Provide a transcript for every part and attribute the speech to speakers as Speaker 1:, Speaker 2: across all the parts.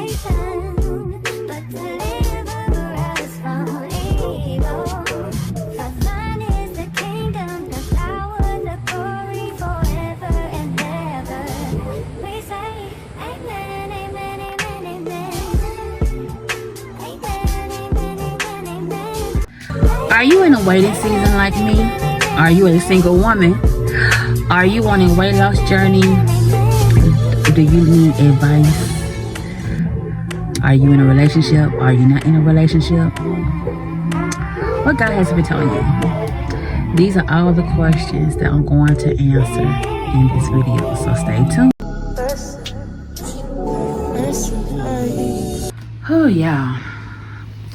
Speaker 1: Are you in a waiting season like me? Are you a single woman? Are you on a weight loss journey? Do you need advice? Are you in a relationship? Are you not in a relationship? What God has been telling you? These are all the questions that I'm going to answer in this video, so stay tuned. Oh yeah,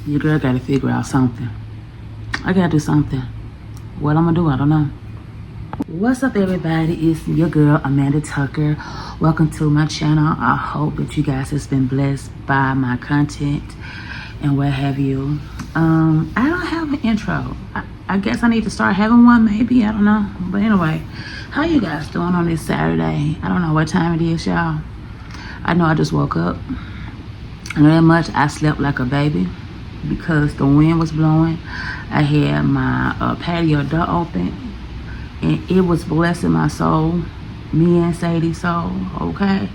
Speaker 1: your girl gotta figure out something. I gotta do something. What I'm gonna do, I don't know. What's up, everybody? It's your girl Amanda Tucker. Welcome to my channel. I hope that you guys has been blessed by my content and what have you. I don't have an intro. I guess I need to start having one, maybe. I don't know. But anyway, how you guys doing on this Saturday? I don't know what time it is, y'all. I know I just woke up. I know that much. I slept like a baby because the wind was blowing. I had my patio door open, and it was blessing my soul, me and Sadie's soul. Okay.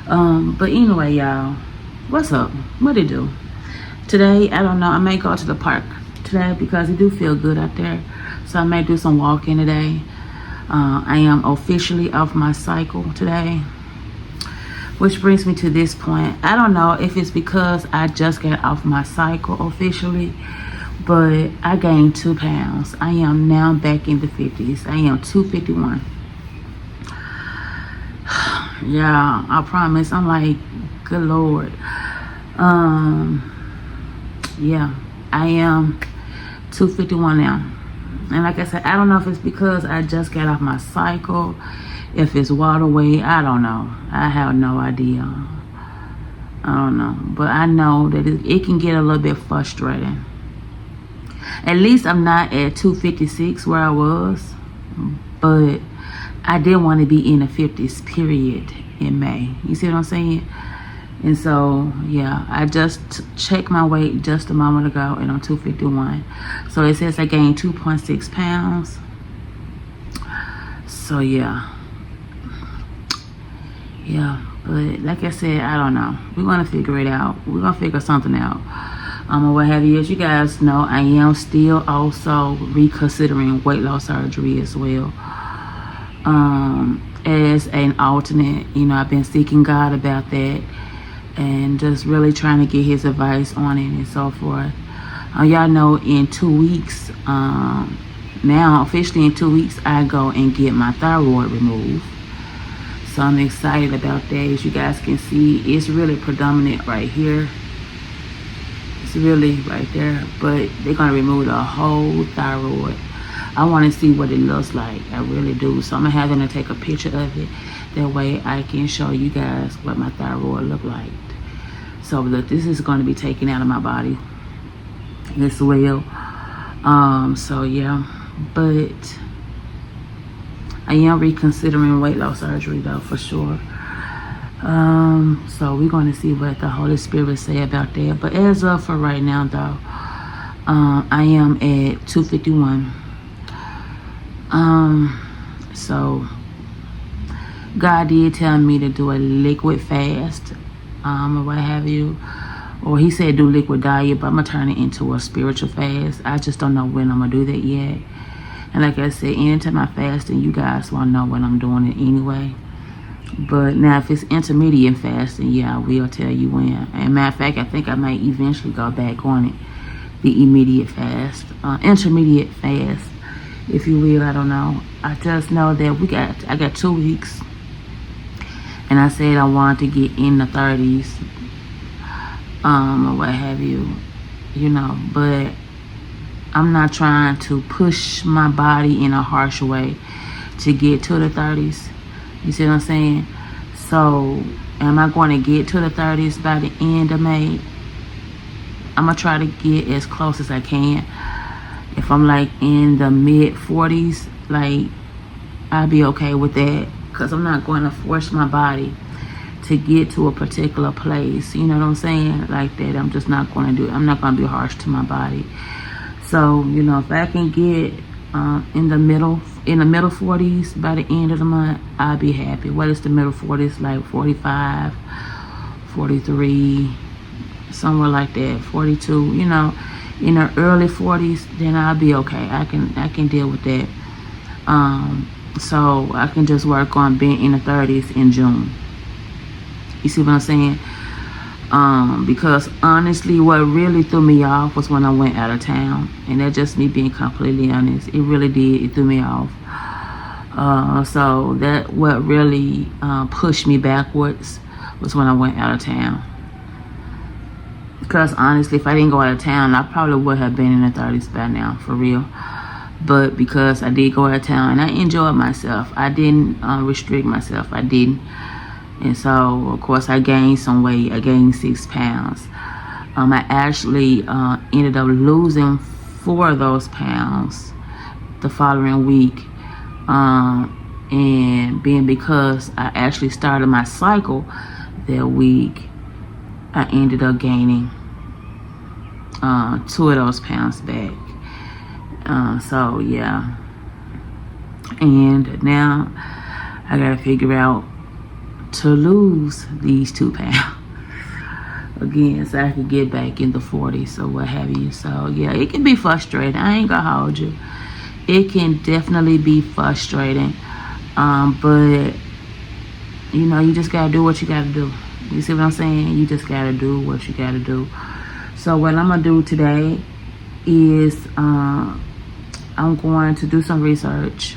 Speaker 1: But anyway, y'all, what's up? What it do today? I don't know. I may go to the park today because it do feel good out there, so I may do some walking today. I am officially off my cycle today, which brings me to this point. I don't know if it's because I just got off my cycle officially, but I gained 2 pounds. I am now back in the 50s. I am 251. Yeah, I promise. I'm like, good Lord. Yeah, I am 251 now. And like I said, I don't know if it's because I just got off my cycle, if it's water weight, I don't know. I have no idea. I don't know. But I know that it can get a little bit frustrating. At least I'm not at 256 where I was. But I did want to be in the 50s, period, in May. You see what I'm saying? And so, yeah, I just checked my weight just a moment ago, and I'm 251. So it says I gained 2.6 pounds. So, yeah. Yeah, but like I said, I don't know. We're going to figure it out. We're going to figure something out. What have you. As you guys know, I am still also reconsidering weight loss surgery as well. As an alternate, you know, I've been seeking God about that and just really trying to get his advice on it and so forth. Y'all know in 2 weeks, now officially in 2 weeks, I go and get my thyroid removed. So I'm excited about that. As you guys can see, it's really predominant right here. It's really right there. But they're going to remove the whole thyroid. I want to see what it looks like. I really do. So I'm going to have them to take a picture of it. That way I can show you guys what my thyroid look like. So look, this is going to be taken out of my body as well. So yeah. But I am reconsidering weight loss surgery though, for sure. So we're going to see what the Holy Spirit say about that. But as of for right now though, I am at 251. So God did tell me to do a liquid fast, or what have you. Or he said do liquid diet, but I'm going to turn it into a spiritual fast. I just don't know when I'm going to do that yet. And like I said, anytime I fast, and you guys won't know when I'm doing it anyway. But now if it's intermediate fasting, yeah, I will tell you when. And matter of fact, I think I might eventually go back on it. The immediate fast. Intermediate fast, if you will, I don't know. I just know that I got 2 weeks. And I said I wanted to get in the 30s. Or what have you. You know, but I'm not trying to push my body in a harsh way to get to the 30s. You see what I'm saying? So, am I going to get to the 30s by the end of May? I'm going to try to get as close as I can. If I'm like in the mid 40s, like, I'll be okay with that. Because I'm not going to force my body to to get to a particular place. You know what I'm saying? Like that. I'm just not going to do it. I'm not going to be harsh to my body. So, you know, if I can get in the middle 40s by the end of the month, I'll be happy. What is the middle 40s? Like 45, 43, somewhere like that, 42, you know, in the early 40s, then I'll be okay. I can deal with that. So I can just work on being in the 30s in June. You see what I'm saying? Because honestly, what really threw me off was when I went out of town, and that's just me being completely honest. It really did. It threw me off. So that what really pushed me backwards was when I went out of town. Because honestly, if I didn't go out of town, I probably would have been in the 30s by now, for real. But because I did go out of town and I enjoyed myself, I didn't restrict myself. I didn't. And so, of course, I gained some weight. I gained 6 pounds. I actually ended up losing 4 of those pounds the following week. And being because I actually started my cycle that week, I ended up gaining 2 of those pounds back. So, yeah. And now I got to figure out to lose these 2 pounds again, so I could get back in the 40s or what have you. So yeah, it can be frustrating. I ain't gonna hold you. It can definitely be frustrating. But you know, you just gotta do what you gotta do. You see what I'm saying? You just gotta do what you gotta do. So what I'm gonna do today is I'm going to do some research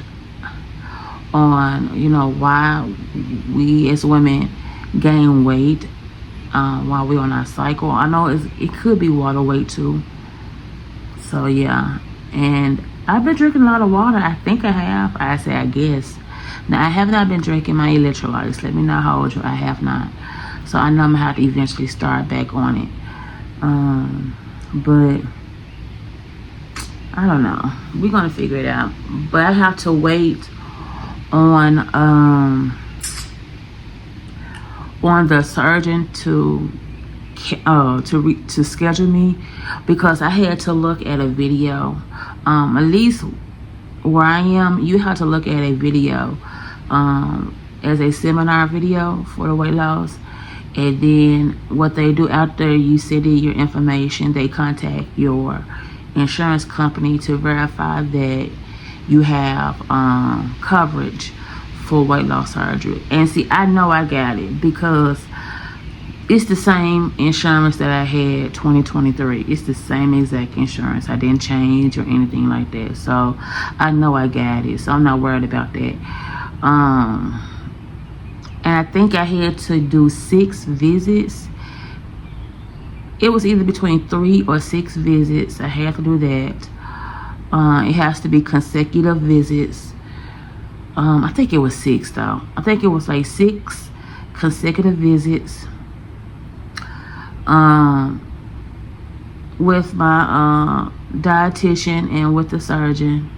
Speaker 1: on, you know, why we as women gain weight while we're on our cycle. I know it could be water weight too. So yeah, and I've been drinking a lot of water. I think I have. I say I guess. Now I have not been drinking my electrolytes. Let me not hold you. I have not. So I know I'm gonna have to eventually start back on it. But I don't know. We're gonna figure it out. But I have to wait on the surgeon to schedule me, because I had to look at a video. At least where I am, you have to look at a video as a seminar video for the weight loss. And then what they do after you send in your information, they contact your insurance company to verify that you have coverage for weight loss surgery. And see, I know I got it because it's the same insurance that I had 2023. It's the same exact insurance. I didn't change or anything like that. So I know I got it. So I'm not worried about that. And I think I had to do 6 visits. It was either between 3 or 6 visits. I had to do that. It has to be consecutive visits. I think it was 6 though. I think it was like 6 consecutive visits with my dietitian and with the surgeon.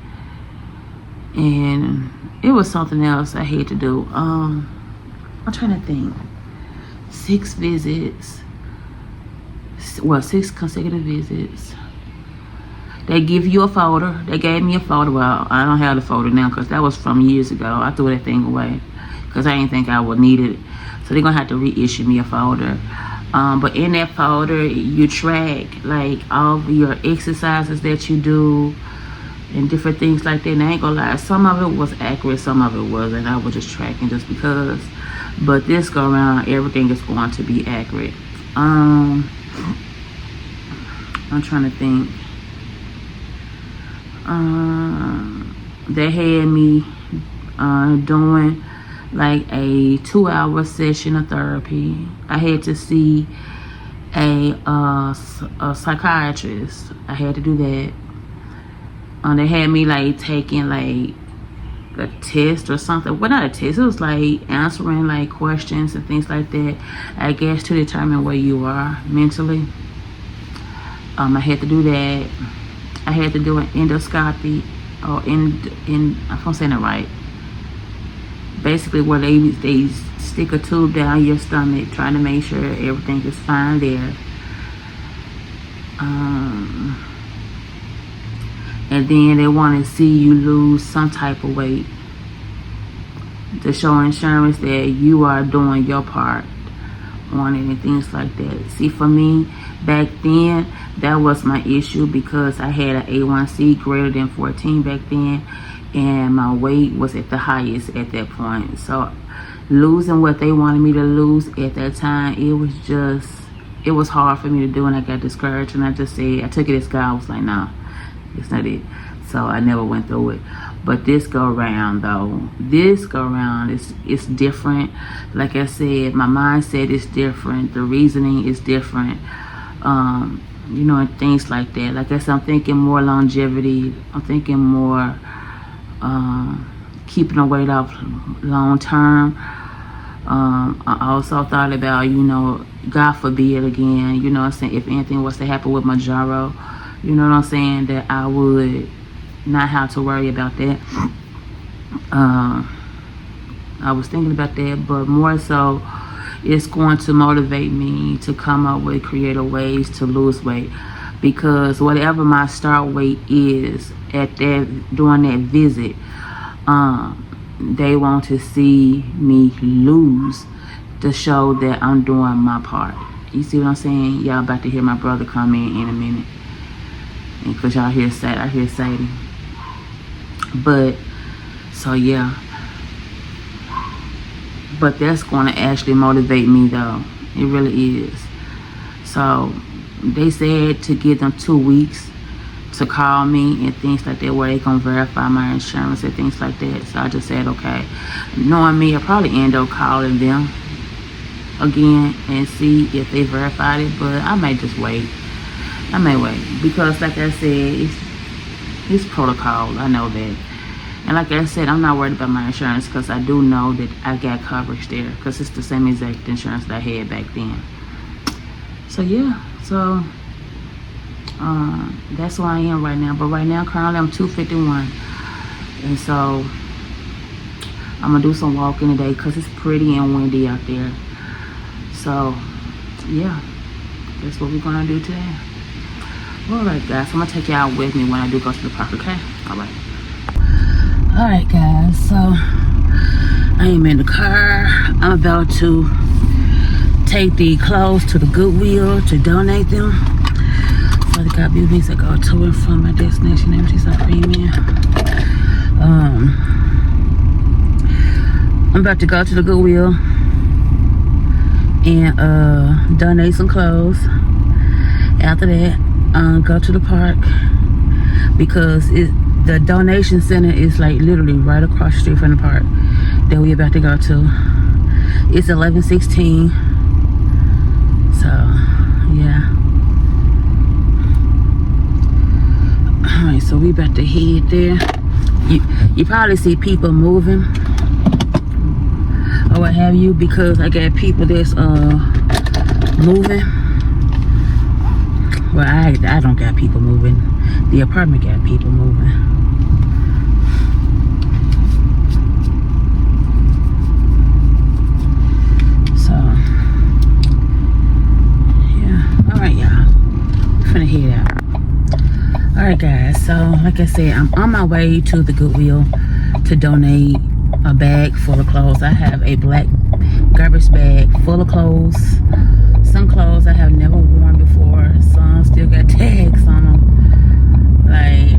Speaker 1: And it was something else I had to do. I'm trying to think. 6 visits. Well, 6 consecutive visits. They give you a folder. They gave me a folder. Well, I don't have the folder now because that was from years ago. I threw that thing away because I didn't think I would need it. So they're going to have to reissue me a folder. But in that folder, you track like all of your exercises that you do and different things like that. And I ain't gonna lie, some of it was accurate, some of it wasn't. I was just tracking just because. But this go around, everything is going to be accurate. I'm trying to think. They had me doing like a 2-hour session of therapy. I had to see a psychiatrist. I had to do that. They had me like taking like a test or something. Well, not a test. It was like answering like questions and things like that, I guess, to determine where you are mentally. I had to do that. I had to do an endoscopy, or if I'm saying it right. Basically, where they stick a tube down your stomach, trying to make sure everything is fine there. And then they want to see you lose some type of weight to show insurance that you are doing your part on it and things like that. See, for me, back then, that was my issue because I had an A1C greater than 14 back then, and my weight was at the highest at that point. So losing what they wanted me to lose at that time, it was hard for me to do, and I got discouraged, and I just said, I took it as God. I was like, nah, it's not it. So I never went through it. But this go around though, it's different. Like I said, my mindset is different, the reasoning is different, you know, and things like that. Like I said, I'm thinking more longevity, I'm thinking more keeping the weight off long term. I also thought about, you know, God forbid again, you know what I'm saying, if anything was to happen with Mounjaro, you know what I'm saying, that I would not have to worry about that. I was thinking about that, but more so it's going to motivate me to come up with creative ways to lose weight, because whatever my start weight is at that during that visit, they want to see me lose to show that I'm doing my part. You see what I'm saying? Y'all about to hear my brother come in a minute, because y'all hear I hear Sadie. But so yeah, but that's going to actually motivate me though, it really is. So they said to give them 2 weeks to call me and things like that, where they can verify my insurance and things like that. So I just said, okay, knowing me, I'll probably end up calling them again and see if they verified it, but I may just wait. I may wait, because like I said, it's protocol, I know that. And like I said, I'm not worried about my insurance, because I do know that I got coverage there, because it's the same exact insurance that I had back then. So yeah, so that's where I am right now. But right now, currently, I'm 251, and so I'm gonna do some walking today because it's pretty and windy out there. So yeah, that's what we're gonna do today. All right, guys, I'm gonna take y'all with me when I do go to the park. Okay? All right, guys. So I am in the car. I'm about to take the clothes to the Goodwill to donate them for the God Beauties that go to and from my destination. Empties are premium. I'm about to go to the Goodwill and donate some clothes. After that, go to the park, because the donation center is like literally right across the street from the park that we about to go to. It's 11:16. So yeah. Alright, so we about to head there. You probably see people moving or what have you, because I got people that's moving. Well, I don't got people moving. The apartment got people moving. So yeah. Alright, y'all. We're finna head out. Alright, guys, so like I said, I'm on my way to the Goodwill to donate a bag full of clothes. I have a black garbage bag full of clothes. Some clothes I have never worn before. Some still got tags on them. Like,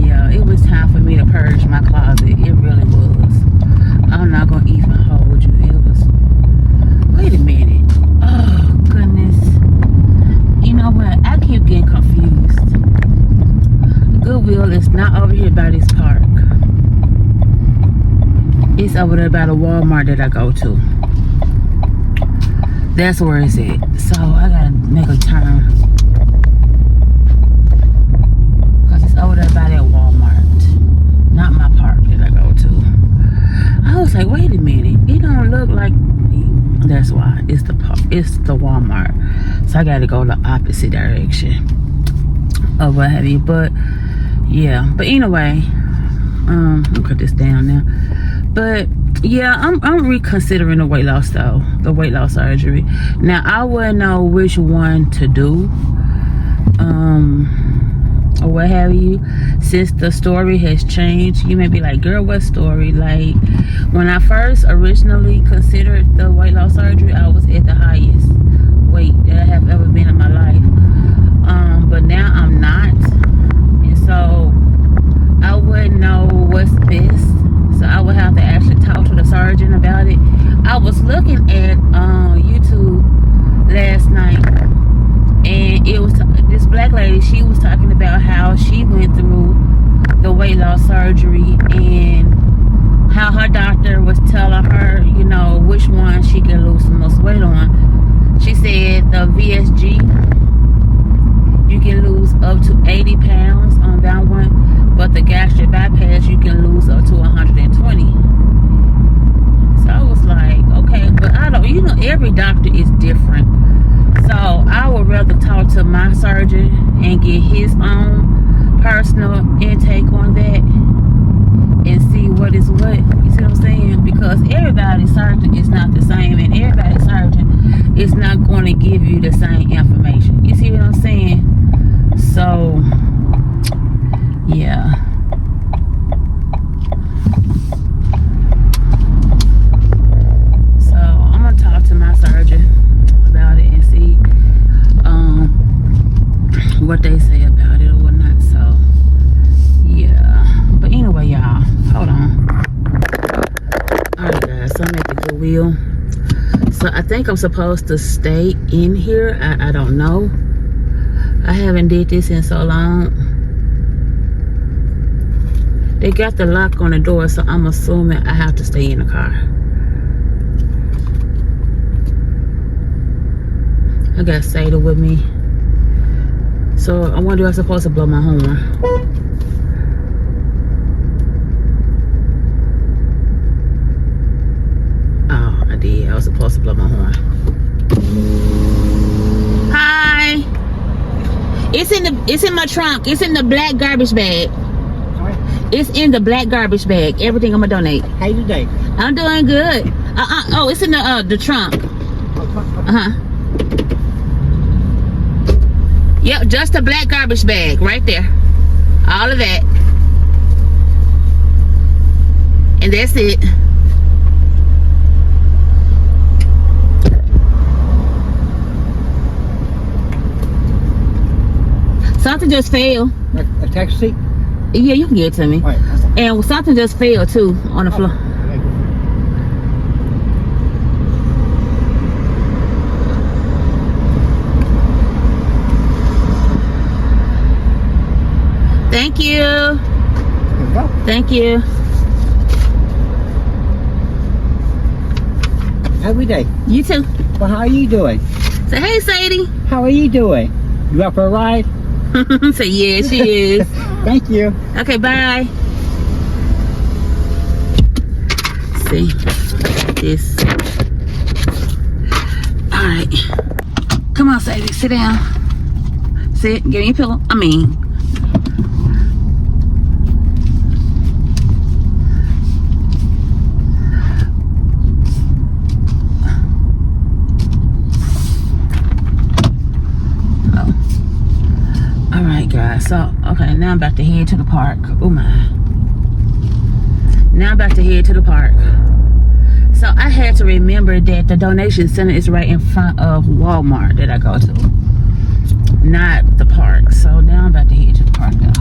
Speaker 1: yeah, it was time for me to purge my closet. It really was. I'm not gonna even hold you. It was, wait a minute. Oh, goodness. You know what? I keep getting confused. Goodwill is not over here by this park. It's over there by the Walmart that I go to. That's where it's at. So I gotta make a turn, because it's over there by that Walmart, not my park that I go to. I was like, wait a minute, it don't look like. That's why it's the park. It's the Walmart. So I gotta go the opposite direction or what have you. But yeah, but anyway, I'll cut this down now. But yeah, I'm reconsidering the weight loss though, the weight loss surgery. Now I wouldn't know which one to do, or what have you, since the story has changed. You may be like, girl, what story? Like, when I first originally considered the weight loss surgery, I was at the highest weight that I have ever been in my life. But now I'm not, and so I wouldn't know what's best. So I would have to actually talk to the surgeon about it. I was looking at YouTube last night, and it was this black lady. She was talking about how she went through the weight loss surgery and how her doctor was telling her, you know, which one she can lose the most weight on. She said the VSG, you can lose up to 80 pounds on that one, but the gastric bypass, you can lose up to 120. So I was like, okay, but I don't, you know, every doctor is different. So I would rather talk to my surgeon and get his own personal intake on that and see what is what. You see what I'm saying? Because everybody's surgeon is not the same, and everybody's surgeon is not going to give you the same information. You see what I'm saying? So yeah. So I'm gonna talk to my surgeon about it and see what they say about it or whatnot. So yeah. But anyway, y'all, hold on. Alright guys, so I'm at the Goodwill. So I think I'm supposed to stay in here. I don't know. I haven't did this in so long. They got the lock on the door, so I'm assuming I have to stay in the car. I got Sada with me. So I wonder if I'm supposed to blow my horn. Oh, I did. I was supposed to blow my horn. Hi. It's in my trunk. It's in the black garbage bag. It's in the black garbage bag. Everything I'm gonna donate.
Speaker 2: How you doing?
Speaker 1: I'm doing good. Oh, it's in the trunk. Yep, just a black garbage bag right there. All of that. And that's it. Something just fell.
Speaker 2: A taxi?
Speaker 1: Yeah, you can get it to me.
Speaker 2: Right.
Speaker 1: And something just fell too on the floor. Thank you. Thank you.
Speaker 2: Have a day.
Speaker 1: You too.
Speaker 2: Well, how are you doing?
Speaker 1: Say hey, Sadie.
Speaker 2: How are you doing? You up for a ride?
Speaker 1: Say yeah, she is.
Speaker 2: Thank you.
Speaker 1: Okay, bye. See this. All right. Come on, Sadie. Sit down. Sit. Give me a pillow. Guys, so okay, now I'm about to head to the park. Oh my. Now I'm about to head to the park. So I had to remember that the donation center is right in front of Walmart that I go to, not the park. So now I'm about to head to the park now.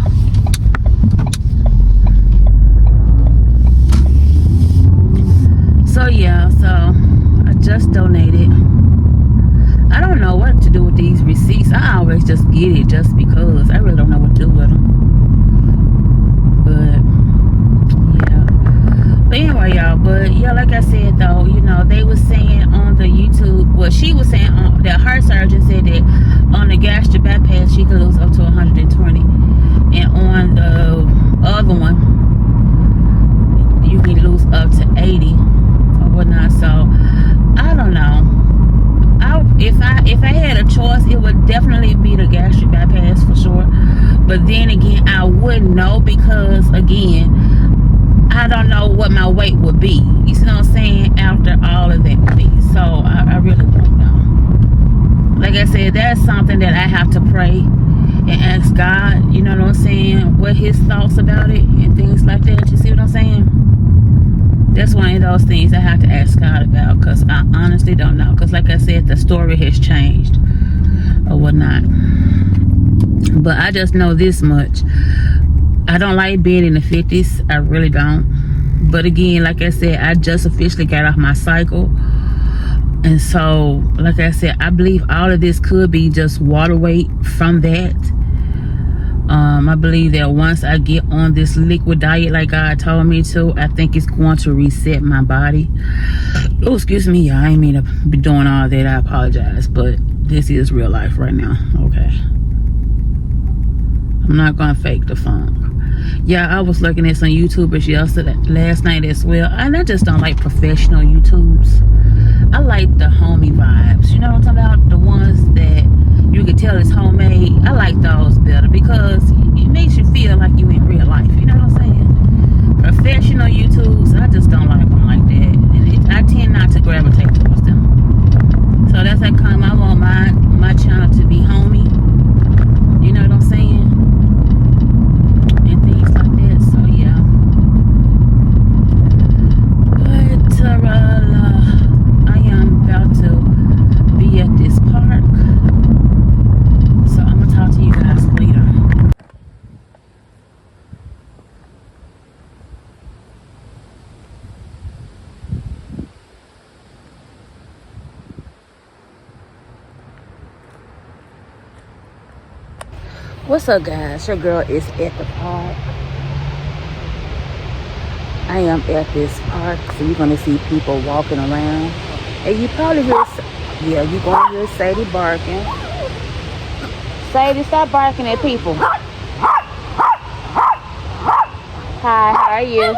Speaker 1: So yeah, so I just donated. I don't know what to do with these receipts. I always just get it just because. I really don't know what to do with them. But yeah. But anyway, y'all. But yeah, like I said though, you know, they were saying on the YouTube, well, she was saying that her surgeon said that on the gastric bypass she could lose up to 120, and on the other one you can lose up to 80 or whatnot. So I don't know. If I had a choice, it would definitely be the gastric bypass for sure. But then again, I wouldn't know because again, I don't know what my weight would be. You see what I'm saying? After all of that would be. So I really don't know. Like I said, that's something that I have to pray and ask God, you know what I'm saying, what his thoughts about it and things like that. You see what I'm saying? That's one of those things I have to ask God about, because I honestly don't know. Because like I said, the story has changed or whatnot. But I just know this much. I don't like being in the 50s. I really don't. But again, like I said, I just officially got off my cycle. And so, like I said, I believe all of this could be just water weight from that. I believe that once I get on this liquid diet like God told me to, I think it's going to reset my body. Oh, excuse me, y'all. I ain't mean to be doing all that. I apologize. But this is real life right now. Okay. I'm not going to fake the funk. Yeah, I was looking at some YouTubers last night as well. And I just don't like professional YouTubes. I like the homey vibes. You know what I'm talking about? The ones that you can tell it's homemade. I like those better because it makes you feel like you in real life. You know what I'm saying? Professional YouTubes, I just don't like them like that. And I tend not to gravitate towards them. So that's how come I want my channel to be homey. You know what I'm saying? And things like that. So yeah. But I am about to be at this park. So I'm gonna talk to you guys later. What's up, guys? Your girl is at the park. I am at this park, so you're gonna see people walking around, and you probably hear, yeah, you're gonna hear Sadie barking. Sadie, stop barking at people. Hi, how are you?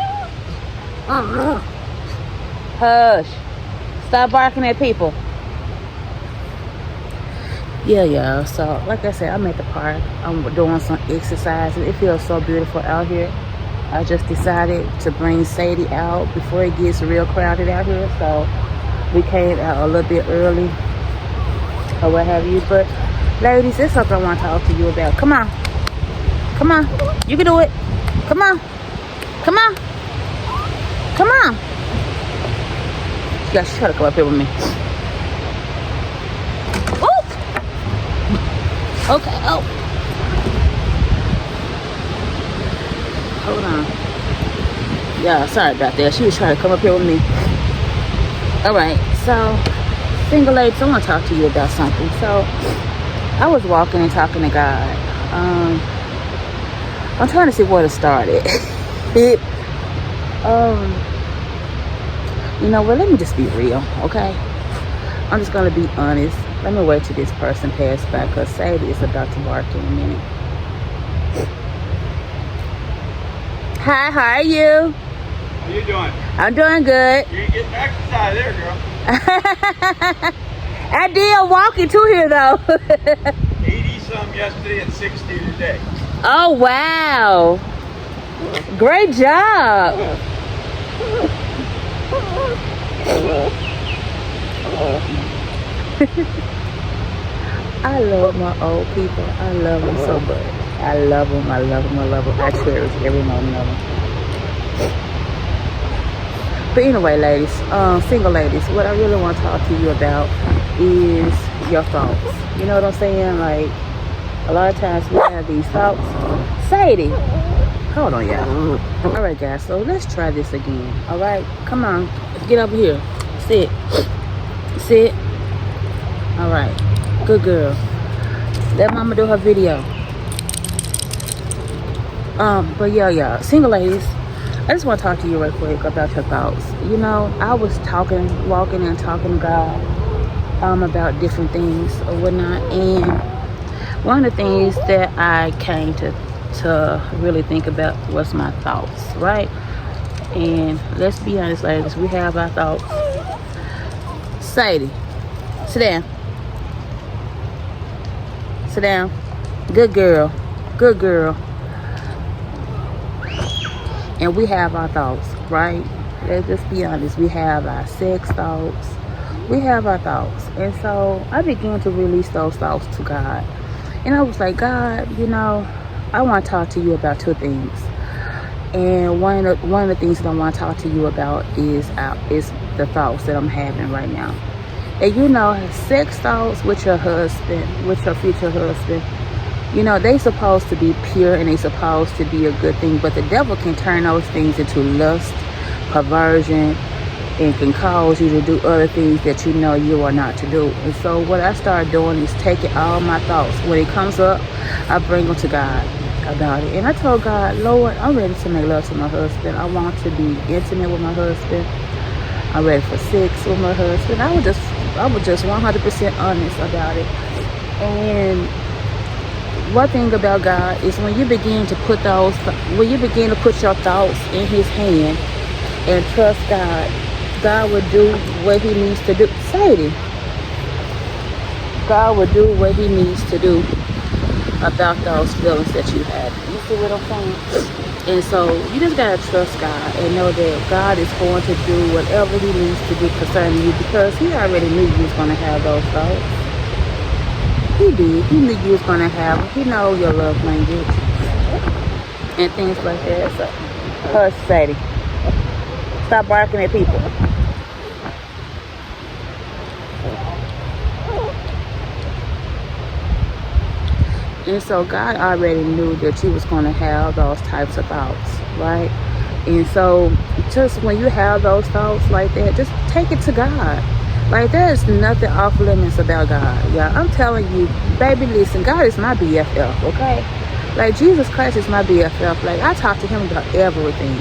Speaker 1: Hush. Stop barking at people. Yeah, y'all. So, like I said, I'm at the park. I'm doing some exercise. It feels so beautiful out here. I just decided to bring Sadie out before it gets real crowded out here. So, we came out a little bit early or what have you. But, ladies, there's something I want to talk to you about. Come on. Come on. You can do it. Come on. Come on. Come on. You guys try to come up here with me. Okay, oh. Hold on. Yeah, sorry about that. She was trying to come up here with me. Alright, so, single ladies, I want to talk to you about something. So, I was walking and talking to God. I'm trying to see where to start it. You know what, let me just be real, okay? I'm just going to be honest. Let me wait till this person passes by, because Sadie is about to bark in a minute. Hi, how are you?
Speaker 3: How you doing?
Speaker 1: I'm doing good.
Speaker 3: You ain't getting exercise there, girl.
Speaker 1: I did walking to here, though.
Speaker 3: 80-some yesterday and 60 today.
Speaker 1: Oh, wow. Great job. I love my old people. I love them so much. I love them. I love them. I love them. I cherish every moment of them. But anyway, ladies, single ladies, what I really want to talk to you about is your thoughts. You know what I'm saying? Like, a lot of times we have these thoughts. Sadie, hold on, y'all. All right, guys, so let's try this again. All right, come on, get over here. Sit. Sit. All right, good girl. Let mama do her video. But yeah, y'all, single ladies, I just want to talk to you real quick about your thoughts. You know, I was walking and talking to God about different things or whatnot, and one of the things that I came to really think about was my thoughts, right? And let's be honest, ladies, we have our thoughts. Sadie, sit down. Sit down. Good girl. Good girl. And we have our thoughts, right? Let's just be honest. We have our sex thoughts. We have our thoughts. And so I began to release those thoughts to God. And I was like, God, I want to talk to you about two things. And one of the things that I want to talk to you about is the thoughts that I'm having right now. And sex thoughts with your husband, with your future husband, they supposed to be pure and they supposed to be a good thing, but the devil can turn those things into lust, perversion, and can cause you to do other things that you are not to do. And so what I started doing is taking all my thoughts. When it comes up, I bring them to God about it. And I told God, Lord, I'm ready to make love to my husband. I want to be intimate with my husband. I'm ready for sex with my husband. I was just 100% honest about it. And one thing about God is when you begin to put your thoughts in His hand and trust God, God will do what He needs to do. Sadie, God will do what He needs to do about those feelings that you have. You see what I'm saying? And so you just gotta trust God and know that God is going to do whatever He needs to do concerning you, because He already knew you was gonna have those thoughts. He did. He knew you was gonna have them. He knows your love language and things like that. So, hush, Sadie. Stop barking at people. And so God already knew that you was going to have those types of thoughts, right? And so just when you have those thoughts like that, just take it to God. Like, there's nothing off limits about God, y'all. I'm telling you, baby, listen, God is my BFF, okay? Like, Jesus Christ is my BFF. Like, I talk to Him about everything.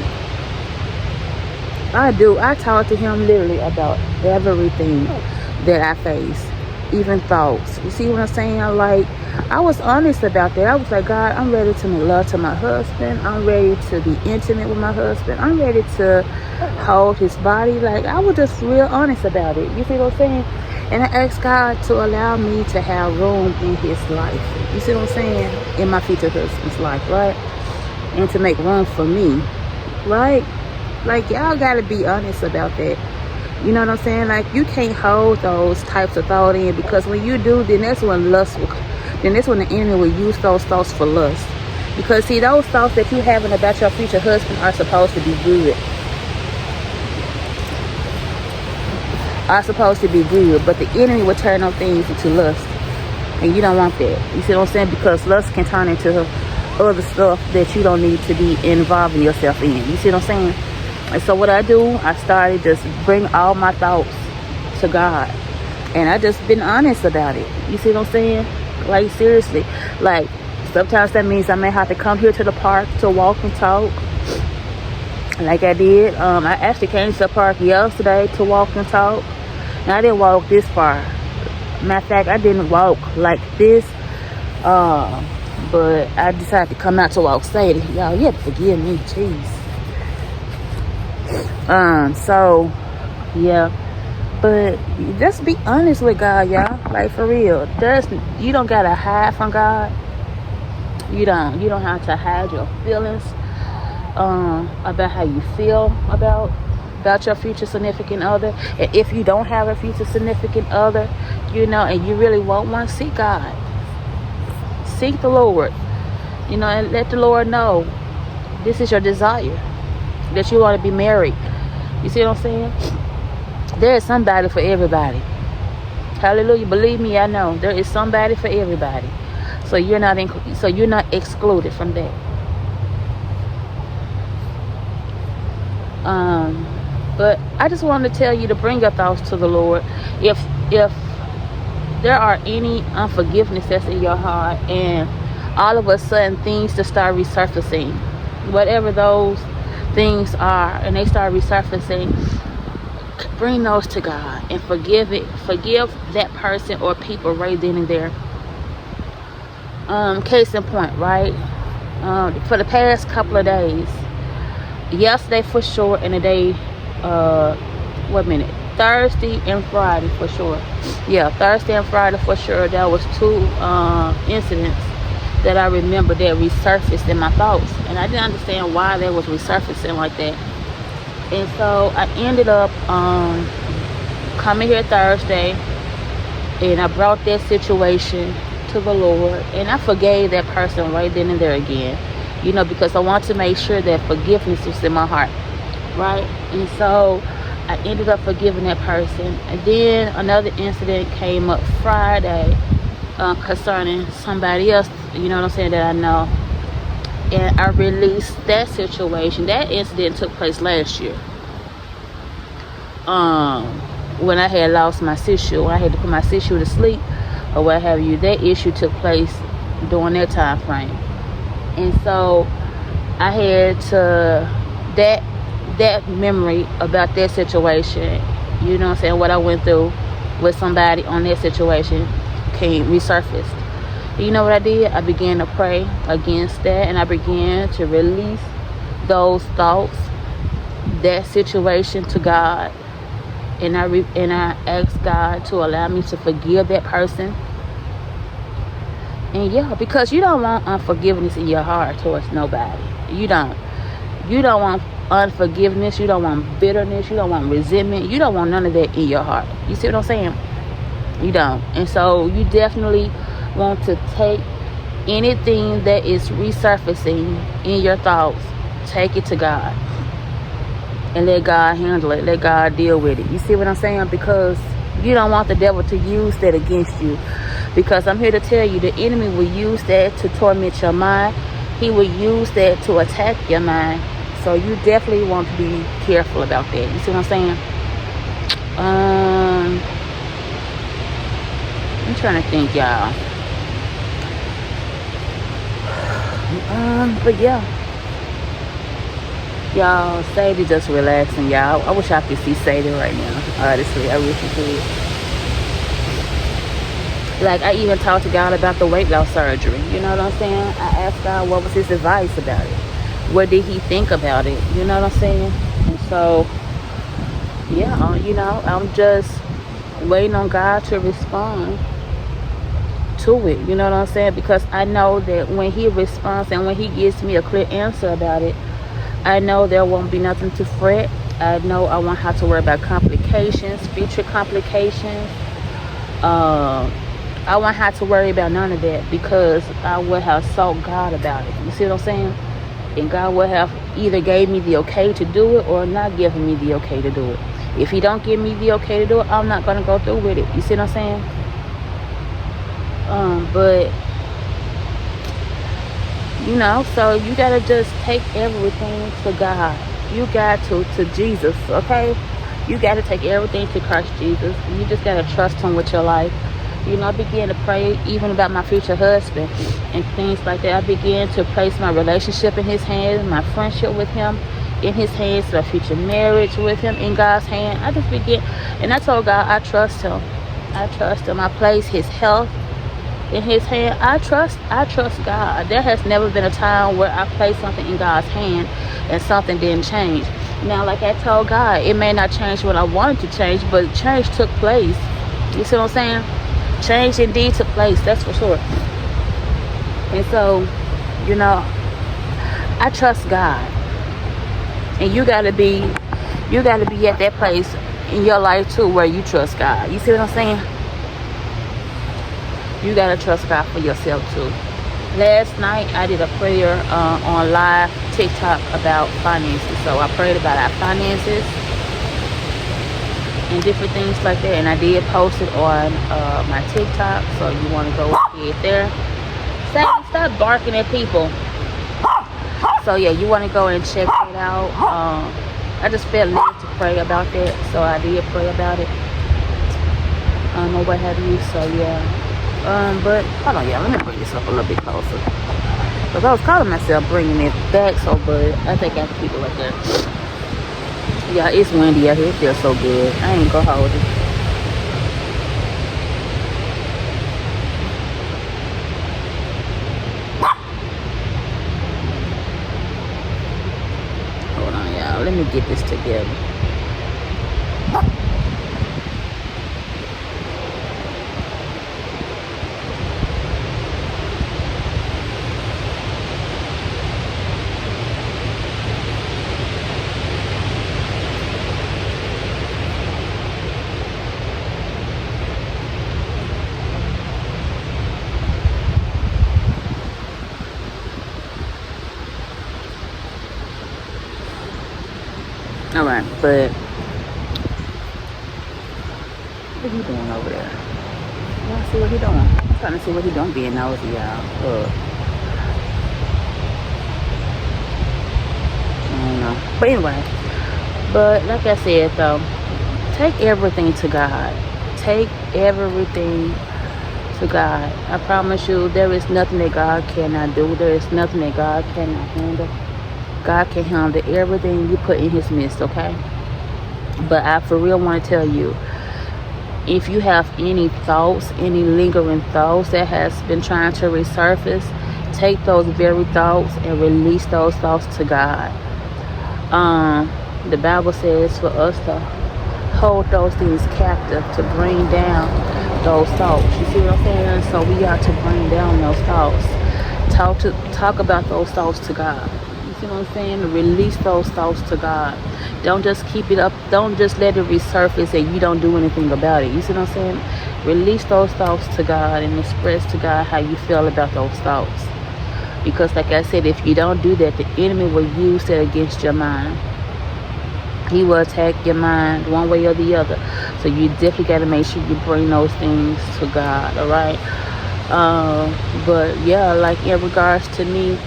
Speaker 1: I do. I talk to Him literally about everything that I face, even thoughts. You see what I'm saying? Like, I was honest about that. I was like, God, I'm ready to make love to my husband. I'm ready to be intimate with my husband. I'm ready to hold his body. Like, I was just real honest about it. You see what I'm saying? And I asked God to allow me to have room in His life. You see what I'm saying? In my future husband's life, right? And to make room for me, right? Like, y'all gotta be honest about that. You know what I'm saying? Like, you can't hold those types of thoughts in, because when you do, then that's when lust will come. Then that's when the enemy will use those thoughts for lust. Because, see, those thoughts that you having about your future husband are supposed to be good. But the enemy will turn those things into lust. And you don't want that. You see what I'm saying? Because lust can turn into other stuff that you don't need to be involving yourself in. You see what I'm saying? And so what I do, I started just bring all my thoughts to God. And I just been honest about it. You see what I'm saying? Like, seriously. Like, sometimes that means I may have to come here to the park to walk and talk. Like I did. I actually came to the park yesterday to walk and talk. And I didn't walk this far. Matter of fact, I didn't walk like this. But I decided to come out to walk Sadie. Y'all, you have to forgive me. Jeez. So, yeah. But just be honest with God, y'all. Like, for real. You don't gotta hide from God. You don't have to hide your feelings about how you feel about your future significant other. And if you don't have a future significant other, and you really want one, seek God. Seek the Lord. And let the Lord know this is your desire, that you want to be married. You see what I'm saying? There is somebody for everybody. Hallelujah. Believe me, I know. There is somebody for everybody. So you're not excluded from that. But I just wanted to tell you to bring your thoughts to the Lord. If there are any unforgiveness that's in your heart, and all of a sudden things just start resurfacing, whatever those things are, and they start resurfacing, bring those to God and forgive that person or people right then and there. Case in point, right? For the past couple of days, yesterday for sure, and the day Thursday and Friday for sure. Yeah, Thursday and Friday for sure. There was two incidents that I remember that resurfaced in my thoughts, and I didn't understand why they was resurfacing like that. And so I ended up coming here Thursday, and I brought that situation to the Lord, and I forgave that person right then and there again, because I want to make sure that forgiveness was in my heart, right? And so I ended up forgiving that person. And then another incident came up Friday concerning somebody else, that I know. And I released that situation. That incident took place last year. When I had lost my sister, when I had to put my sister to sleep or what have you, that issue took place during that time frame. And so I had to, that memory about that situation, what I went through with somebody on that situation came resurfaced. You know what I did? I began to pray against that, and I began to release those thoughts, that situation to God. And I asked God to allow me to forgive that person. And because you don't want unforgiveness in your heart towards nobody. You don't want unforgiveness. You don't want bitterness. You don't want resentment. You don't want none of that in your heart. You see what I'm saying? You don't. And so you definitely want to take anything that is resurfacing in your thoughts, take it to God. And let God handle it. Let God deal with it. You see what I'm saying? Because you don't want the devil to use that against you. Because I'm here to tell you, the enemy will use that to torment your mind. He will use that to attack your mind. So you definitely want to be careful about that. You see what I'm saying? I'm trying to think, y'all. But yeah. Y'all, Sadie just relaxing, y'all. I wish I could see Sadie right now. Honestly, I wish I could. Like, I even talked to God about the weight loss surgery. You know what I'm saying? I asked God what was his advice about it. What did he think about it? You know what I'm saying? And so, yeah, I'm just waiting on God to respond to it. You know what I'm saying? Because I know that when he responds and when he gives me a clear answer about it, I know there won't be nothing to fret. I know I won't have to worry about complications, future complications. I won't have to worry about none of that because I would have sought God about it. You see what I'm saying? And God would have either gave me the okay to do it or not given me the okay to do it. If he don't give me the okay to do it, I'm not going to go through with it. You see what I'm saying? But so you gotta just take everything to God. You got to Jesus, okay? You gotta take everything to Christ Jesus. You just gotta trust him with your life. I began to pray even about my future husband and things like that. I began to place my relationship in his hands, my friendship with him in his hands, my future marriage with him in God's hand. I just began, and I told God, I trust him. I trust him. I place his health in his hand. I trust God. There has never been a time where I placed something in God's hand and something didn't change. Now, like I told God, it may not change what I wanted to change, but change took place. You see what I'm saying? Change indeed took place, that's for sure. And so, I trust God. And you gotta be at that place in your life too where you trust God. You see what I'm saying? You gotta trust God for yourself too. Last night I did a prayer on live TikTok about finances. So I prayed about our finances and different things like that. And I did post it on my TikTok. So you want to go ahead there. Stop barking at people. So yeah, you want to go and check it out. I just felt led to pray about that. So I did pray about it. Or what have you. So yeah. But hold on, y'all. Let me bring this up a little bit closer. Because I was calling myself bringing it back so, but I think I have to keep it right there. Yeah, it's windy out here. It feels so good. I ain't gonna hold it. Hold on, y'all. Let me get this together. right, but what he doing over there? Y'all see what he doing? I'm trying to see what he doing, being nosy, y'all. I don't know. But anyway, but like I said though, take everything to God. Take everything to God. I promise you, there is nothing that God cannot do. There is nothing that God cannot handle. God can handle everything you put in his midst, okay? But I for real want to tell you, if you have any thoughts, any lingering thoughts that has been trying to resurface, take those very thoughts and release those thoughts to God. The Bible says for us to hold those things captive, to bring down those thoughts. You see what I'm saying? So we got to bring down those thoughts. Talk about those thoughts to God. You see what I'm saying? Release those thoughts to God. Don't just keep it up. Don't just let it resurface and you don't do anything about it. You see what I'm saying? Release those thoughts to God and express to God how you feel about those thoughts. Because like I said, if you don't do that, the enemy will use that against your mind. He will attack your mind one way or the other. So you definitely got to make sure you bring those things to God, all right? But yeah, like in regards to me,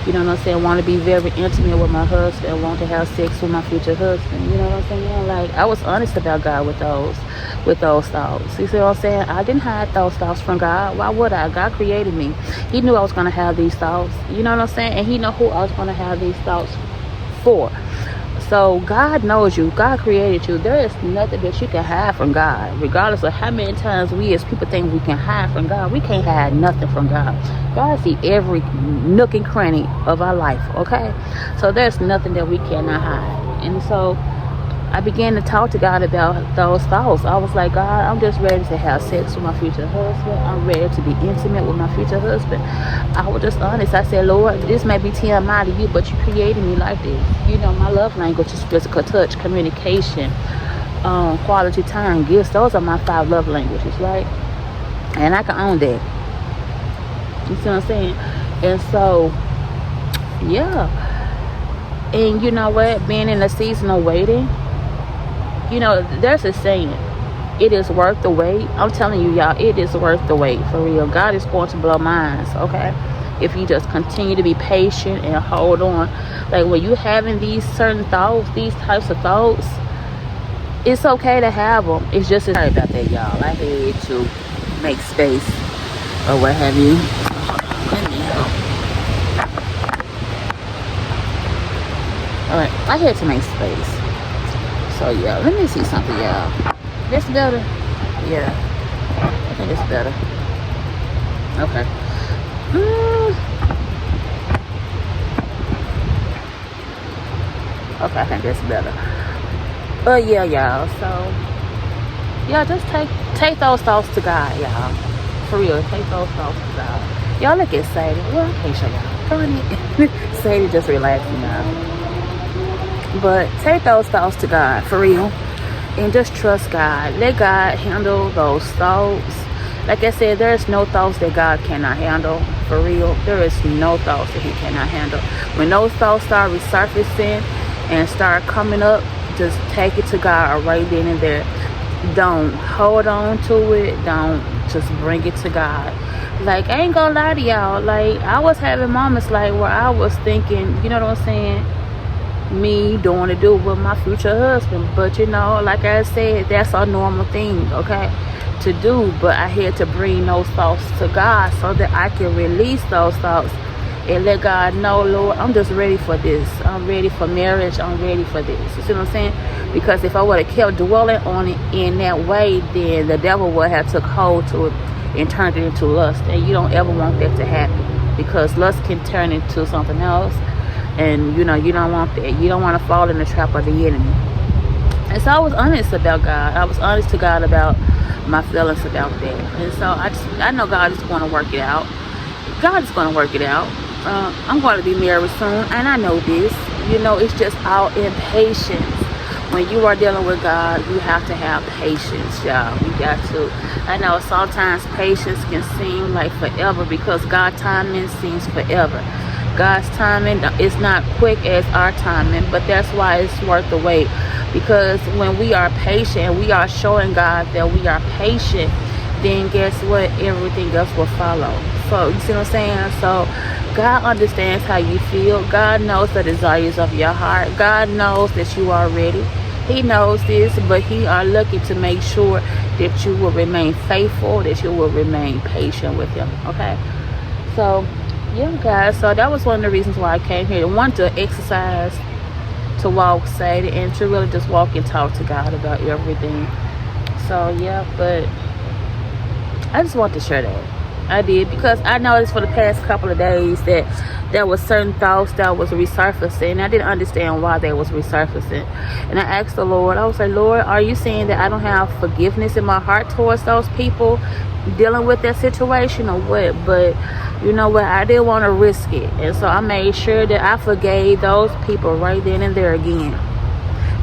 Speaker 1: you know what I'm saying, I want to be very intimate with my husband. I want to have sex with my future husband. You know what I'm saying? Like, I was honest about God with those thoughts. You see what I'm saying? I didn't hide those thoughts from God. Why would I? God created me. He knew I was going to have these thoughts. You know what I'm saying? And he knew who I was going to have these thoughts for. So God knows you. God created you. There is nothing that you can hide from God. Regardless of how many times we as people think we can hide from God, we can't hide nothing from God. God sees every nook and cranny of our life, okay? So there's nothing that we cannot hide. And so I began to talk to God about those thoughts. I was like, God, I'm just ready to have sex with my future husband. I'm ready to be intimate with my future husband. I was just honest. I said, Lord, this may be TMI to you, but you created me like this. You know, my love language is physical touch, communication, quality time, gifts. Those are my 5 love languages, right? And I can own that. You see what I'm saying? And so, yeah. And you know what? Being in a season of waiting, you know, there's a saying, it is worth the wait. I'm telling you, y'all, it is worth the wait, for real. God is going to blow minds, okay? If you just continue to be patient and hold on. Like, when you having these certain thoughts, these types of thoughts, it's okay to have them. It's just, sorry about that, y'all. I had to make space or what have you. Let me go. All right, I had to make space. So yeah, let me see something, y'all. This better? Yeah, I think it's better. Okay. Okay, I think that's better. But yeah, y'all. So yeah, just take those thoughts to God, y'all. For real, take those thoughts to God. Y'all look at Sadie. Well, I can't show y'all. Come on in. Sadie just relaxing now. But take those thoughts to God, for real. And just trust God. Let God handle those thoughts. Like I said, there's no thoughts that God cannot handle. For real. There is no thoughts that he cannot handle. When those thoughts start resurfacing and start coming up, just take it to God right then and there. Don't hold on to it. Don't, just bring it to God. Like, I ain't gonna lie to y'all. Like, I was having moments like where I was thinking, you know what I'm saying, me doing to do with my future husband. But you know, like I said, that's a normal thing, okay, to do. But I had to bring those thoughts to God so that I can release those thoughts and let God know, Lord, I'm just ready for this. I'm ready for marriage. I'm ready for this. You see what I'm saying? Because if I would have kept dwelling on it in that way, then the devil would have took hold to it and turned it into lust. And you don't ever want that to happen, because lust can turn into something else. And you know, you don't want that. You don't want to fall in the trap of the enemy. And so I was honest about God. I was honest to God about my feelings about that. And so I know God is going to work it out. God is going to work it out. I'm going to be married soon, and I know this. You know, it's just all in patience. When you are dealing with God, you have to have patience, y'all. You got to. I know sometimes patience can seem like forever, because God's timing seems forever. God's timing is not quick as our timing, but that's why it's worth the wait. Because when we are patient, we are showing God that we are patient, then guess what? Everything else will follow. So you see what I'm saying? So God understands how you feel. God knows the desires of your heart. God knows that you are ready. He knows this, but He are looking to make sure that you will remain faithful, that you will remain patient with Him. Okay? So yeah, guys, so that was one of the reasons why I came here. I wanted to exercise, to walk, say, and to really just walk and talk to God about everything. So yeah, but I just want to share that. I did, because I noticed for the past couple of days that there was certain thoughts that was resurfacing, and I didn't understand why they was resurfacing. And I asked the Lord, I was like, Lord, are you saying that I don't have forgiveness in my heart towards those people dealing with that situation, or what? But you know what, I didn't want to risk it, and so I made sure that I forgave those people right then and there again,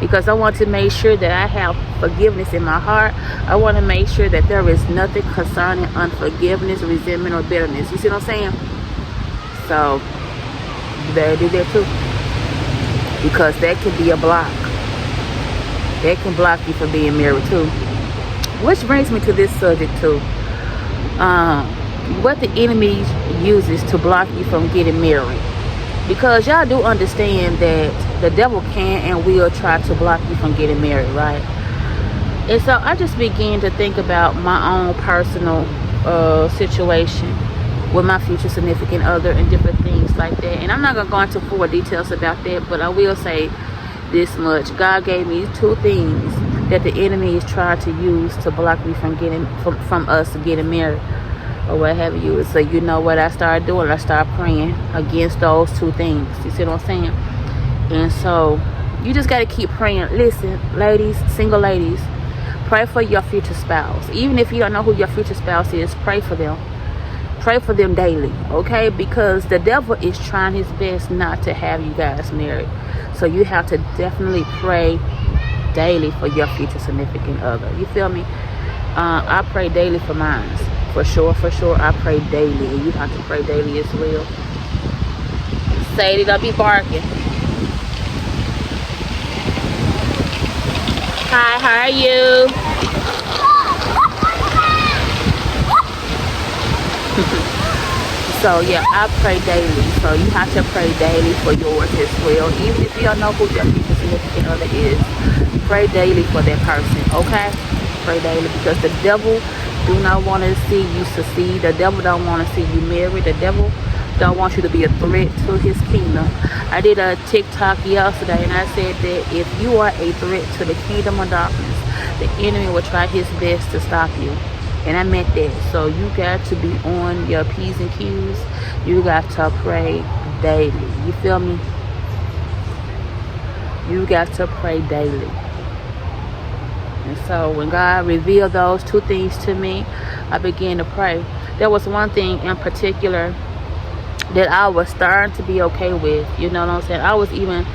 Speaker 1: because I want to make sure that I have forgiveness in my heart. I want to make sure that there is nothing concerning unforgiveness, resentment, or bitterness. You see what I'm saying? So you better do that too, because that can be a block. That can block you from being married too. Which brings me to this subject too. What the enemy uses to block you from getting married. Because y'all do understand that the devil can and will try to block you from getting married, right? And so I just began to think about my own personal situation with my future significant other and different things like that. And I'm not going to go into full details about that, but I will say this much. God gave me two things that the enemy is trying to use to block me from getting from us getting married, or what have you. So you know what I started doing? I started praying against those two things. You see what I'm saying? And so you just got to keep praying. Listen, ladies, single ladies, pray for your future spouse. Even if you don't know who your future spouse is, pray for them. Pray for them daily, okay? Because the devil is trying his best not to have you guys married. So you have to definitely pray daily for your future significant other. You feel me? I pray daily for mine. For sure, I pray daily. And you have to pray daily as well. Sadie, don't be barking. Hi, how are you? So yeah, I pray daily. So you have to pray daily for yours as well. Even if you don't know who your future significant other is, pray daily for that person, okay? Pray daily, because the devil do not want to see you succeed. The devil don't want to see you married. The devil don't want you to be a threat to his kingdom. I did a TikTok yesterday, and I said that if you are a threat to the kingdom of darkness, the enemy will try his best to stop you. And I meant that. So you got to be on your P's and Q's. You got to pray daily. You feel me? You got to pray daily. And so when God revealed those two things to me, I began to pray. There was one thing in particular that I was starting to be okay with. You know what I'm saying? I was even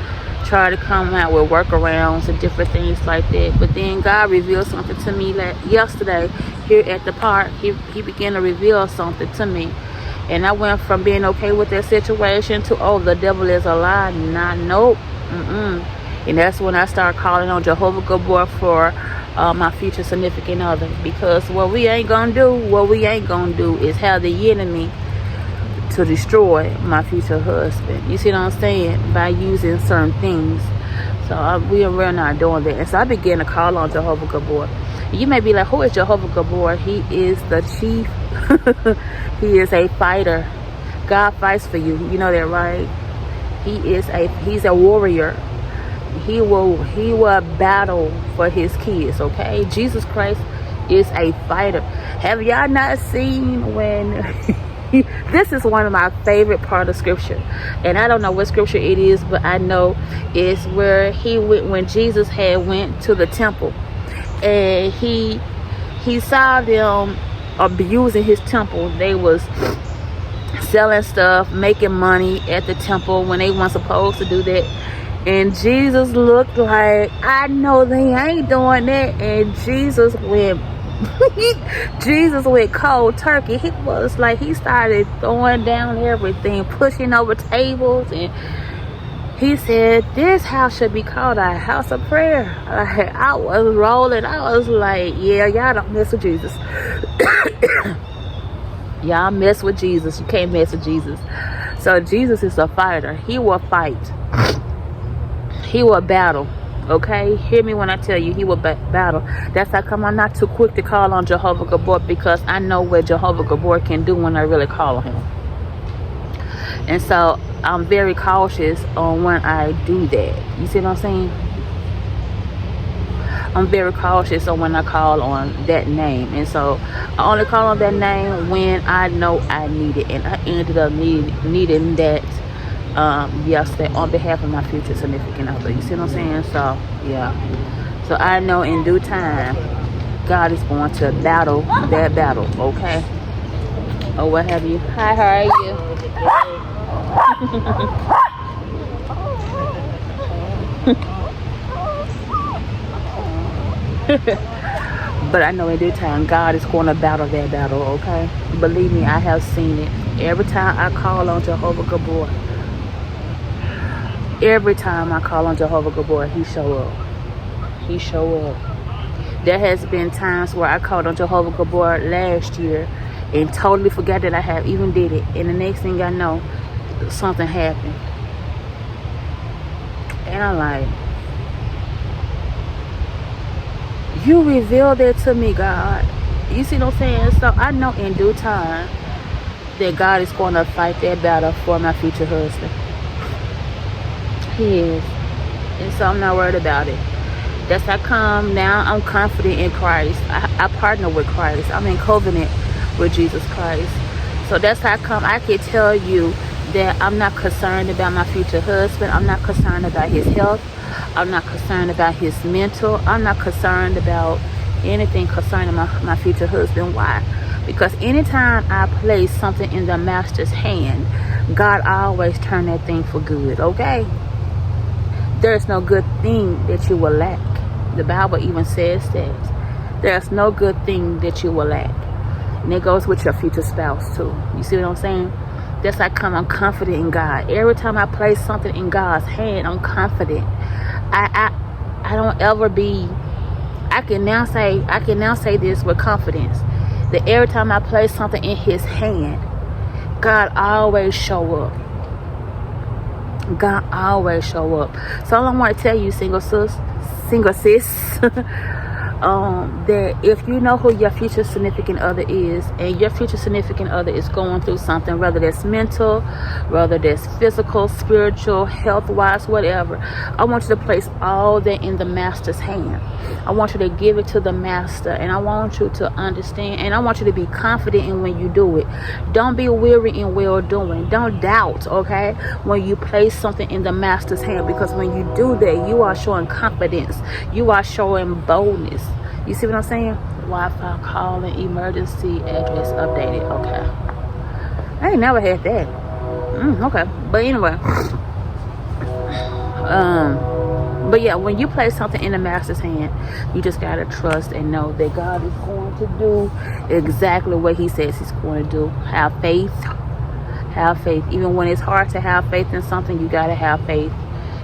Speaker 1: trying to come out with workarounds and different things like that. But then God revealed something to me yesterday here at the park. He began to reveal something to me. And I went from being okay with that situation to, oh, the devil is a lie. Nah, nope. And that's when I started calling on Jehovah Gabor for my future significant other. Because what we ain't gonna do is have the enemy to destroy my future husband. You see what I'm saying? By using certain things. So we're not doing that. And so I began to call on Jehovah Gabor. You may be like, who is Jehovah Gabor? He is the chief. He is a fighter. God fights for you. You know that, right? He's a warrior. He will battle for his kids, okay? Jesus Christ is a fighter. Have y'all not seen when this is one of my favorite part of scripture, and I don't know what scripture it is, but I know it's where he went when Jesus had went to the temple, and he saw them abusing his temple. They was selling stuff, making money at the temple when they weren't supposed to do that. And Jesus looked like, I know they ain't doing that. And Jesus went Jesus went cold turkey. He was like, he started throwing down everything, pushing over tables, and he said, this house should be called a house of prayer. I was rolling. I was like, yeah, y'all don't mess with Jesus. Y'all mess with Jesus. You can't mess with Jesus. So Jesus is a fighter. He will fight. He will battle. Okay? Hear me when I tell you, he will battle. That's how come I'm not too quick to call on Jehovah Gabor, because I know what Jehovah Gabor can do when I really call on him. And so I'm very cautious on when I do that. You see what I'm saying? I'm very cautious on when I call on that name. And so I only call on that name when I know I need it. And I ended up needing that yesterday on behalf of my future significant other. You see what I'm saying? So yeah. So I know in due time God is going to battle that battle. Okay? Or what have you. Hi, how are you? But I know in due time God is going to battle that battle. Okay? Believe me, I have seen it. Every time I call on Jehovah Gabor, every time I call on Jehovah Gabor, he show up. He show up. There has been times where I called on Jehovah Gabor last year and totally forgot that I have even did it. And the next thing I know, something happened. And I'm like, you revealed that to me, God. You see what I'm saying? So I know in due time that God is going to fight that battle for my future husband. He is. And so I'm not worried about it. That's how come now I'm confident in Christ. I partner with Christ. I'm in covenant with Jesus Christ. So that's how come I can tell you that I'm not concerned about my future husband. I'm not concerned about his health. I'm not concerned about his mental. I'm not concerned about anything concerning my future husband. Why? Because anytime I place something in the master's hand, God always turn that thing for good. Okay? There's no good thing that you will lack. The Bible even says that. There's no good thing that you will lack. And it goes with your future spouse too. You see what I'm saying? That's how come I'm confident in God. Every time I place something in God's hand, I'm confident. I don't ever be. I can now say this with confidence, that every time I place something in His hand, God always show up. God always show up. So all I want to tell you, single sis, that if you know who your future significant other is, and your future significant other is going through something, whether that's mental, whether that's physical, spiritual, health-wise, whatever, I want you to place all that in the master's hand. I want you to give it to the master, and I want you to understand, and I want you to be confident in when you do it. Don't be weary in well doing. Don't doubt, okay, when you place something in the master's hand, because when you do that, you are showing confidence. You are showing boldness. You see what I'm saying? Wi-Fi calling, emergency address updated. Okay. I ain't never had that. Okay. But anyway. But yeah, when you place something in the master's hand, you just gotta trust and know that God is going to do exactly what He says He's going to do. Have faith. Have faith. Even when it's hard to have faith in something, you gotta have faith.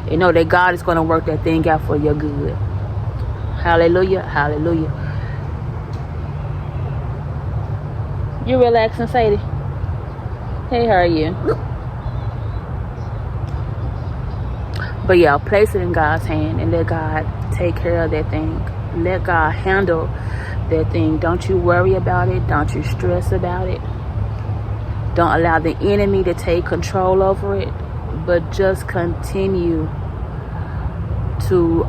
Speaker 1: And know that God is going to work that thing out for your good. Hallelujah. Hallelujah. You relaxing, Sadie? Hey, how are you? But yeah, place it in God's hand and let God take care of that thing. Let God handle that thing. Don't you worry about it. Don't you stress about it. Don't allow the enemy to take control over it. But just continue to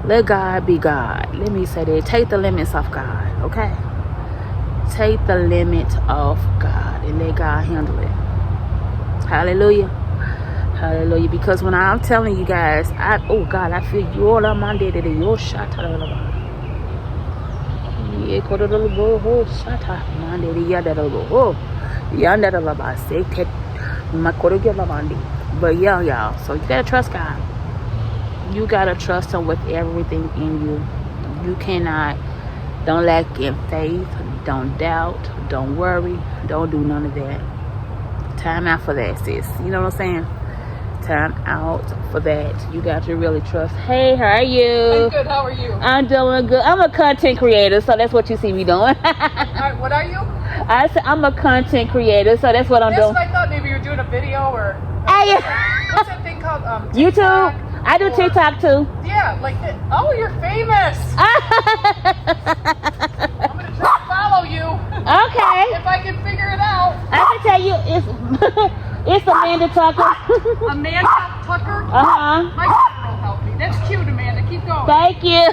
Speaker 1: let God be God. Let me say that. Take the limits off God, okay? Take the limit off God and let God handle it. Hallelujah. Hallelujah. Because when I'm telling you guys, oh God, I feel you all on my day to your shot. But yeah, y'all. So you gotta trust God. You gotta trust Him with everything in you. You cannot. Don't lack in faith. Don't doubt. Don't worry. Don't do none of that. Time out for that, sis. You know what I'm saying? Time out for that. You got to really trust. Hey, how are you?
Speaker 4: I'm good. How are you?
Speaker 1: I'm doing good. I'm a content creator, so that's what you see me doing.
Speaker 4: All right, what are you?
Speaker 1: I said I'm a content creator, so that's what I'm
Speaker 4: That's
Speaker 1: doing.
Speaker 4: what I thought. Maybe you were doing a video or
Speaker 1: Hey,
Speaker 4: what's that thing called?
Speaker 1: YouTube.
Speaker 4: TikTok
Speaker 1: I do
Speaker 4: or-
Speaker 1: TikTok too.
Speaker 4: Yeah, like that. Oh, you're famous. I'm gonna try to follow you.
Speaker 1: Okay.
Speaker 4: If I can figure it out.
Speaker 1: I can tell you it's it's Amanda Tucker.
Speaker 4: Amanda Tucker.
Speaker 1: Uh-huh.
Speaker 4: My sister will help me. That's cute, Amanda. Keep going.
Speaker 1: Thank you.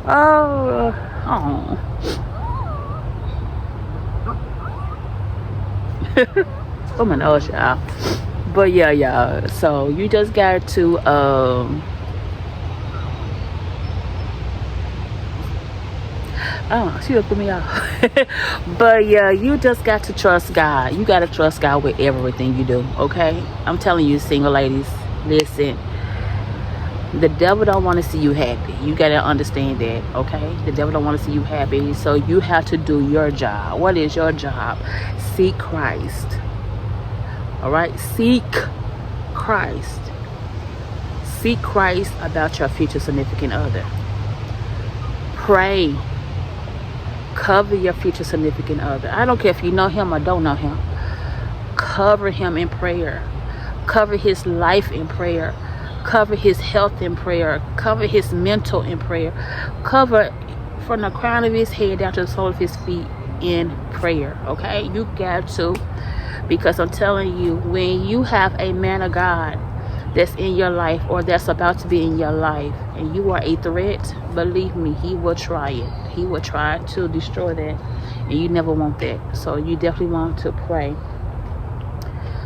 Speaker 1: Oh. Oh my nose, y'all. But yeah, y'all. So you just got to oh, she looked at me off. But yeah, you just got to trust God. You got to trust God with everything you do, okay? I'm telling you, single ladies, listen. The devil don't want to see you happy. You got to understand that, okay? The devil don't want to see you happy. So you have to do your job. What is your job? Seek Christ. All right? Seek Christ. Seek Christ about your future significant other. Pray. Cover your future significant other. I don't care if you know him or don't know him. Cover him in prayer. Cover his life in prayer. Cover his health in prayer. Cover his mental in prayer. Cover from the crown of his head down to the sole of his feet in prayer. Okay? You got to. Because I'm telling you, when you have a man of God that's in your life or that's about to be in your life and you are a threat, believe me, he will try it. He will try to destroy that. And you never want that. So you definitely want to pray.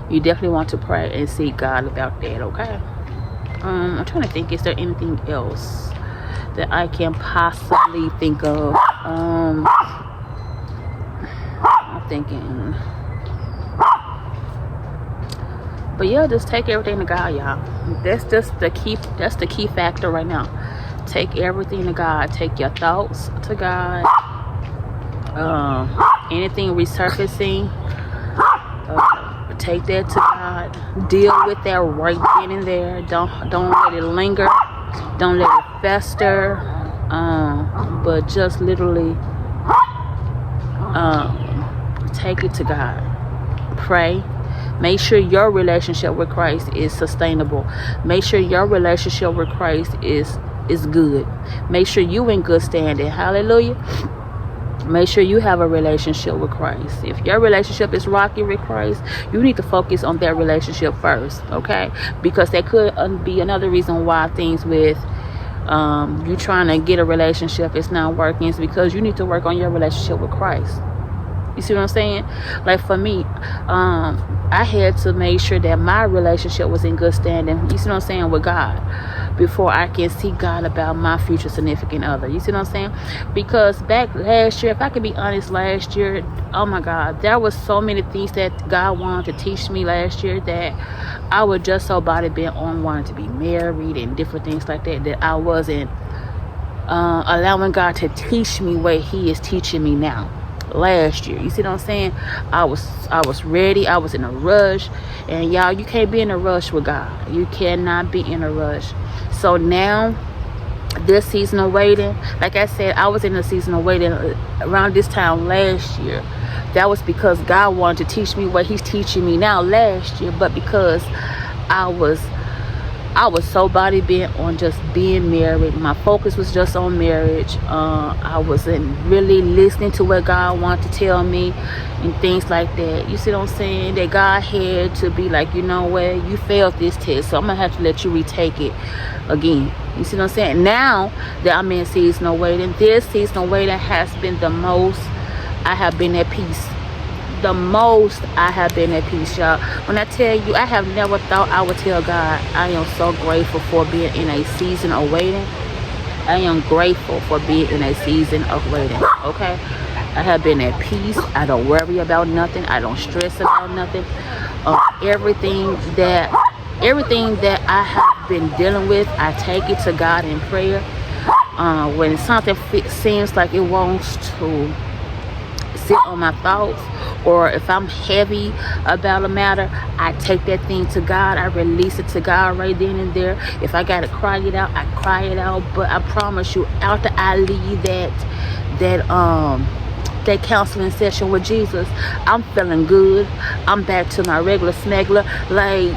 Speaker 1: You definitely want to pray and seek God about that, okay? I'm trying to think, is there anything else that I can possibly think of? I'm thinking. But yeah, just take everything to God, y'all. That's just the key. That's the key factor right now. Take everything to God. Take your thoughts to God. Anything resurfacing, take that to God. Deal with that right then and there. Don't let it linger. Don't let it fester. But just literally take it to God. Pray. Make sure your relationship with Christ is sustainable. Make sure your relationship with Christ is good. Make sure you in good standing. Hallelujah. Make sure you have a relationship with Christ. If your relationship is rocky with Christ, you need to focus on that relationship first, okay? Because that could be another reason why things with you trying to get a relationship is not working. It's because you need to work on your relationship with Christ. You see what I'm saying? Like for me, I had to make sure that my relationship was in good standing. You see what I'm saying? With God. Before I can see God about my future significant other. You see what I'm saying? Because back last year, if I could be honest, last year, oh my God, there was so many things that God wanted to teach me last year that I was just so body bent on wanting to be married and different things like that, that I wasn't allowing God to teach me what he is teaching me now. Last year, you see what I'm saying? I was ready. I was in a rush, and y'all, you can't be in a rush with God. You cannot be in a rush. So now, this season of waiting, like I said, I was in a season of waiting around this time last year. That was because God wanted to teach me what he's teaching me now last year, but because I was so body bent on just being married. My focus was just on marriage. I wasn't really listening to what God wanted to tell me and things like that. You see what I'm saying? That God had to be like, you know what? You failed this test, so I'm going to have to let you retake it again. You see what I'm saying? Now that I'm in season of waiting, this season of waiting has been the most I have been at peace. The most I have been at peace, y'all. When I tell you, I have never thought I would tell God, I am so grateful for being in a season of waiting. I am grateful for being in a season of waiting, okay? I have been at peace. I don't worry about nothing. I don't stress about nothing. Everything that Everything that I have been dealing with, I take it to God in prayer. When something seems like it wants to sit on my thoughts, or if I'm heavy about a matter, I take that thing to God. I release it to God right then and there. If I gotta cry it out, I cry it out. But I promise you, after I leave that counseling session with Jesus, I'm feeling good. I'm back to my regular smuggler. Like,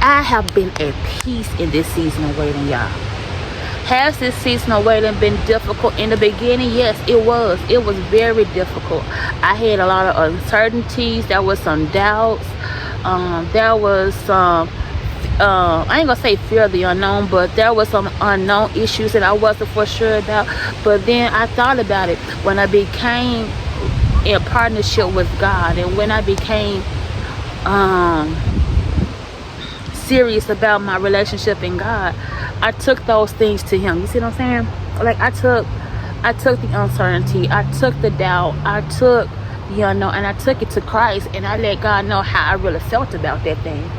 Speaker 1: I have been at peace in this season of waiting, y'all. Has this season of waiting been difficult in the beginning? Yes, it was. It was very difficult. I had a lot of uncertainties. There was some doubts. There was some, I ain't gonna say fear of the unknown, but there was some unknown issues that I wasn't for sure about. But then I thought about it when I became in partnership with God, and when I became serious about my relationship in God, I took those things to Him. You see what I'm saying? Like, I took the uncertainty, I took the doubt, I took the unknown, and I took it to Christ, and I let God know how I really felt about that thing.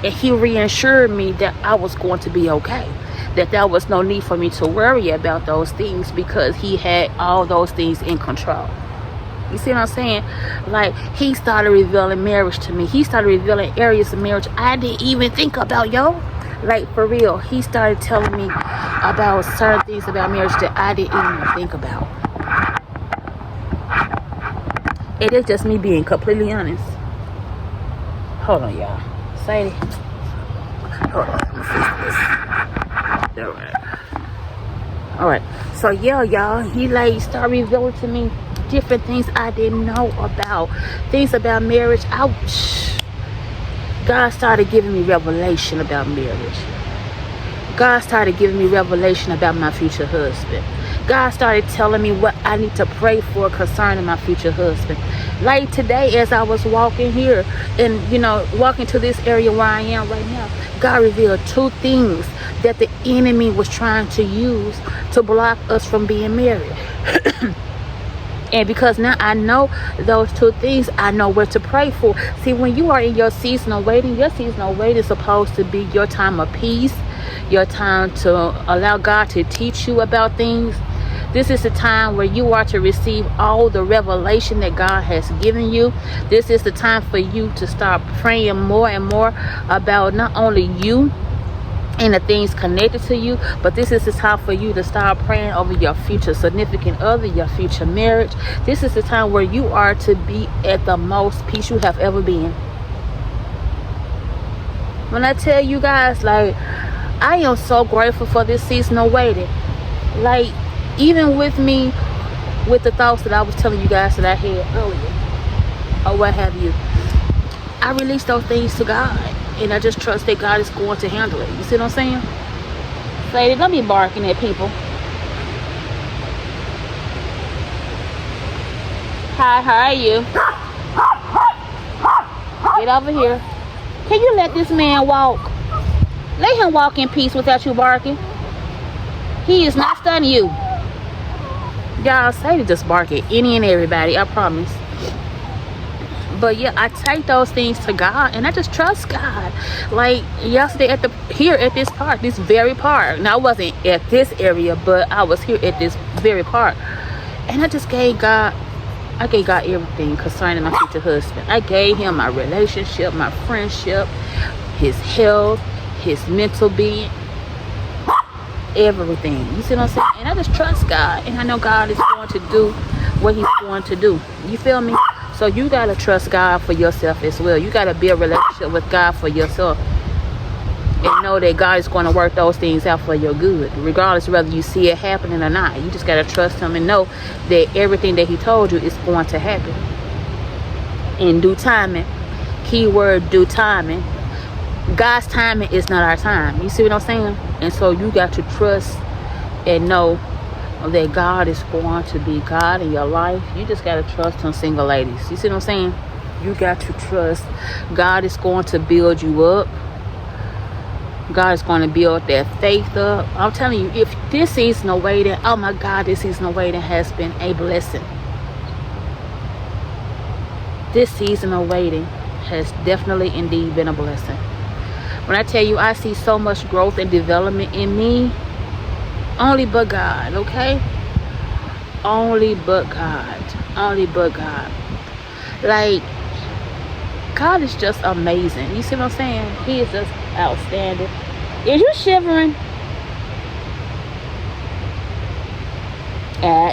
Speaker 1: And He reassured me that I was going to be okay, that there was no need for me to worry about those things, because He had all those things in control. You see what I'm saying? Like, He started revealing marriage to me. He started revealing areas of marriage I didn't even think about, yo. Like, for real. He started telling me about certain things about marriage that I didn't even think about. It is just me being completely honest. Hold on, y'all. Sadie. Hold on. Let me fix this. Alright. So, yeah, y'all. He, like, started revealing to me different things I didn't know about. Things about marriage. God started giving me revelation about marriage. God started giving me revelation about my future husband. God started telling me what I need to pray for concerning my future husband. Like today, as I was walking here and, walking to this area where I am right now, God revealed 2 things that the enemy was trying to use to block us from being married. And because now I know those 2 things, I know what to pray for. See, when you are in your season of waiting is supposed to be your time of peace, your time to allow God to teach you about things. This is the time where you are to receive all the revelation that God has given you. This is the time for you to start praying more and more about not only you and the things connected to you, but this is the time for you to start praying over your future significant other, your future marriage. This is the time where you are to be at the most peace you have ever been. When I tell you guys, like, I am so grateful for this season of waiting. Like, even with me, with the thoughts that I was telling you guys that I had earlier, or what have you, I released those things to God. And I just trust that God is going to handle it. You see what I'm saying? Lady, don't be barking at people. Hi, how are you? Get over here. Can you let this man walk? Let him walk in peace without you barking. He is not stunning you. Y'all, Sadie just bark at any and everybody, I promise. But yeah, I take those things to God, and I just trust God. Like yesterday at this park, this very park. Now I wasn't at this area, but I was here at this very park, and I just gave God everything concerning my future husband. I gave him my relationship, my friendship, his health, his mental being, everything. You see what I'm saying? And I just trust God, and I know God is going to do what He's going to do. You feel me? So you got to trust God for yourself as well. You got to build a relationship with God for yourself. And know that God is going to work those things out for your good. Regardless whether you see it happening or not. You just got to trust Him and know that everything that He told you is going to happen. In due timing. Keyword due timing. God's timing is not our time. You see what I'm saying? And so you got to trust and know that God is going to be God in your life. You just got to trust Him, single ladies. You see what I'm saying? You got to trust God is going to build you up. God is going to build that faith up. I'm telling you, if this season of waiting, oh my God, this season of waiting has been a blessing. This season of waiting has definitely indeed been a blessing. When I tell you I see so much growth and development in me, only but God, okay? Only but God. Only but God. Like, God is just amazing. You see what I'm saying? He is just outstanding. Is you shivering?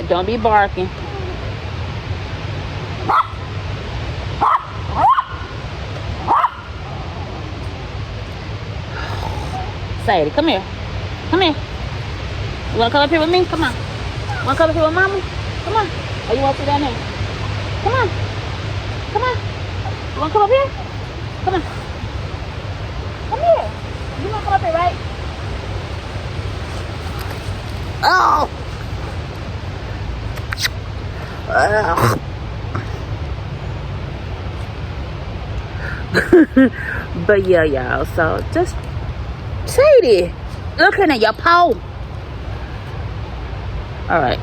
Speaker 1: Don't be barking. Sadie, come here. Come here. You wanna come up here with me? Come on. Wanna come up here with mama? Come on. Or you wanna sit down there? Come on. Come on. You wanna come up here? Come on. Come here. You wanna come up here, right? Oh! But yeah, y'all. So just Sadie, looking at your paw. All right.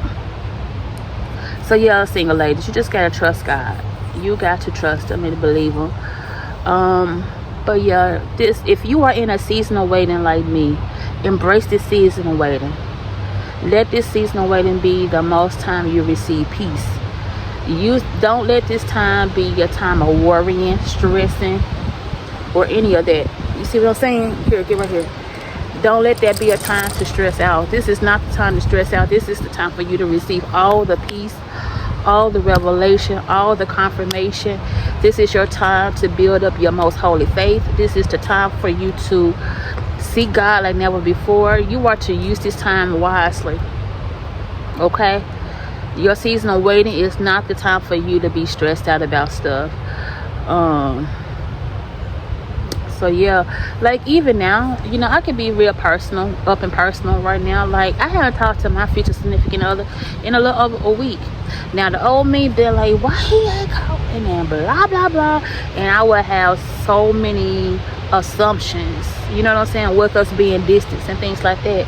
Speaker 1: So yeah, single ladies, you just gotta trust God. You got to trust Him and believe Him. But yeah, if you are in a season of waiting like me, embrace this season of waiting. Let this season of waiting be the most time you receive peace. You don't let this time be your time of worrying, stressing, or any of that. You see what I'm saying? Here, get right here. Don't let that be a time to stress out. This is not the time to stress out. This is the time for you to receive all the peace, all the revelation, all the confirmation. This is your time to build up your most holy faith. This is the time for you to seek God like never before. You are to use this time wisely. Okay? Your season of waiting is not the time for you to be stressed out about stuff. So yeah, like even now, you know, I can be real personal, up and personal right now. Like I haven't talked to my future significant other in a little over a week. Now the old me been like, why he ain't calling and blah blah blah, and I would have so many assumptions. You know what I'm saying? With us being distant and things like that.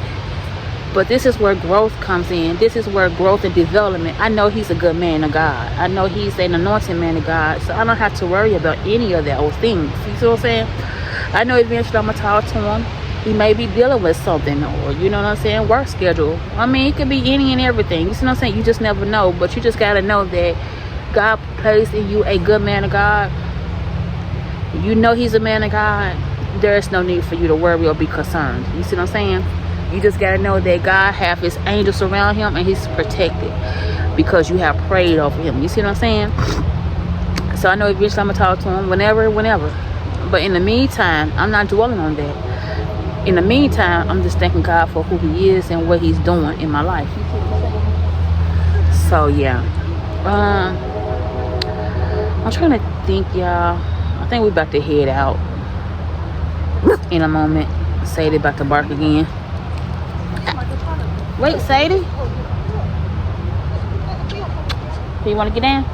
Speaker 1: But this is where growth comes in. This is where growth and development. I know he's a good man of God. I know he's an anointed man of God. So I don't have to worry about any of those things. You see what I'm saying? I know eventually I'm going to talk to him. He may be dealing with something, or, you know what I'm saying, work schedule. I mean, it could be any and everything. You see what I'm saying? You just never know. But you just got to know that God placed in you a good man of God. You know he's a man of God. There's no need for you to worry or be concerned. You see what I'm saying? You just got to know that God have his angels around him and he's protected because you have prayed over him. You see what I'm saying? So I know eventually I'm going to talk to him whenever. But in the meantime, I'm not dwelling on that. In the meantime, I'm just thanking God for who he is and what he's doing in my life. So yeah. I'm trying to think, y'all. I think we're about to head out in a moment. Sadie about to bark again. Wait, Sadie. Do you want to get in?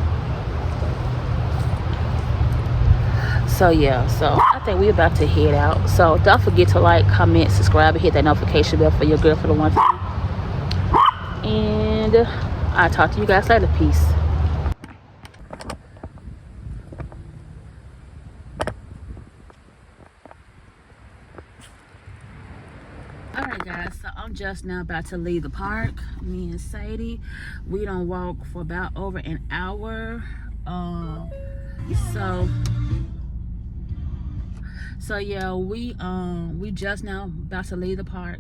Speaker 1: So yeah, so I think we're about to head out. So don't forget to like, comment, subscribe, and hit that notification bell for your girl for the one time. And I'll talk to you guys later. Peace. Alright guys, so I'm just now about to leave the park. Me and Sadie, we done walk for about over an hour. So yeah, we just now about to leave the park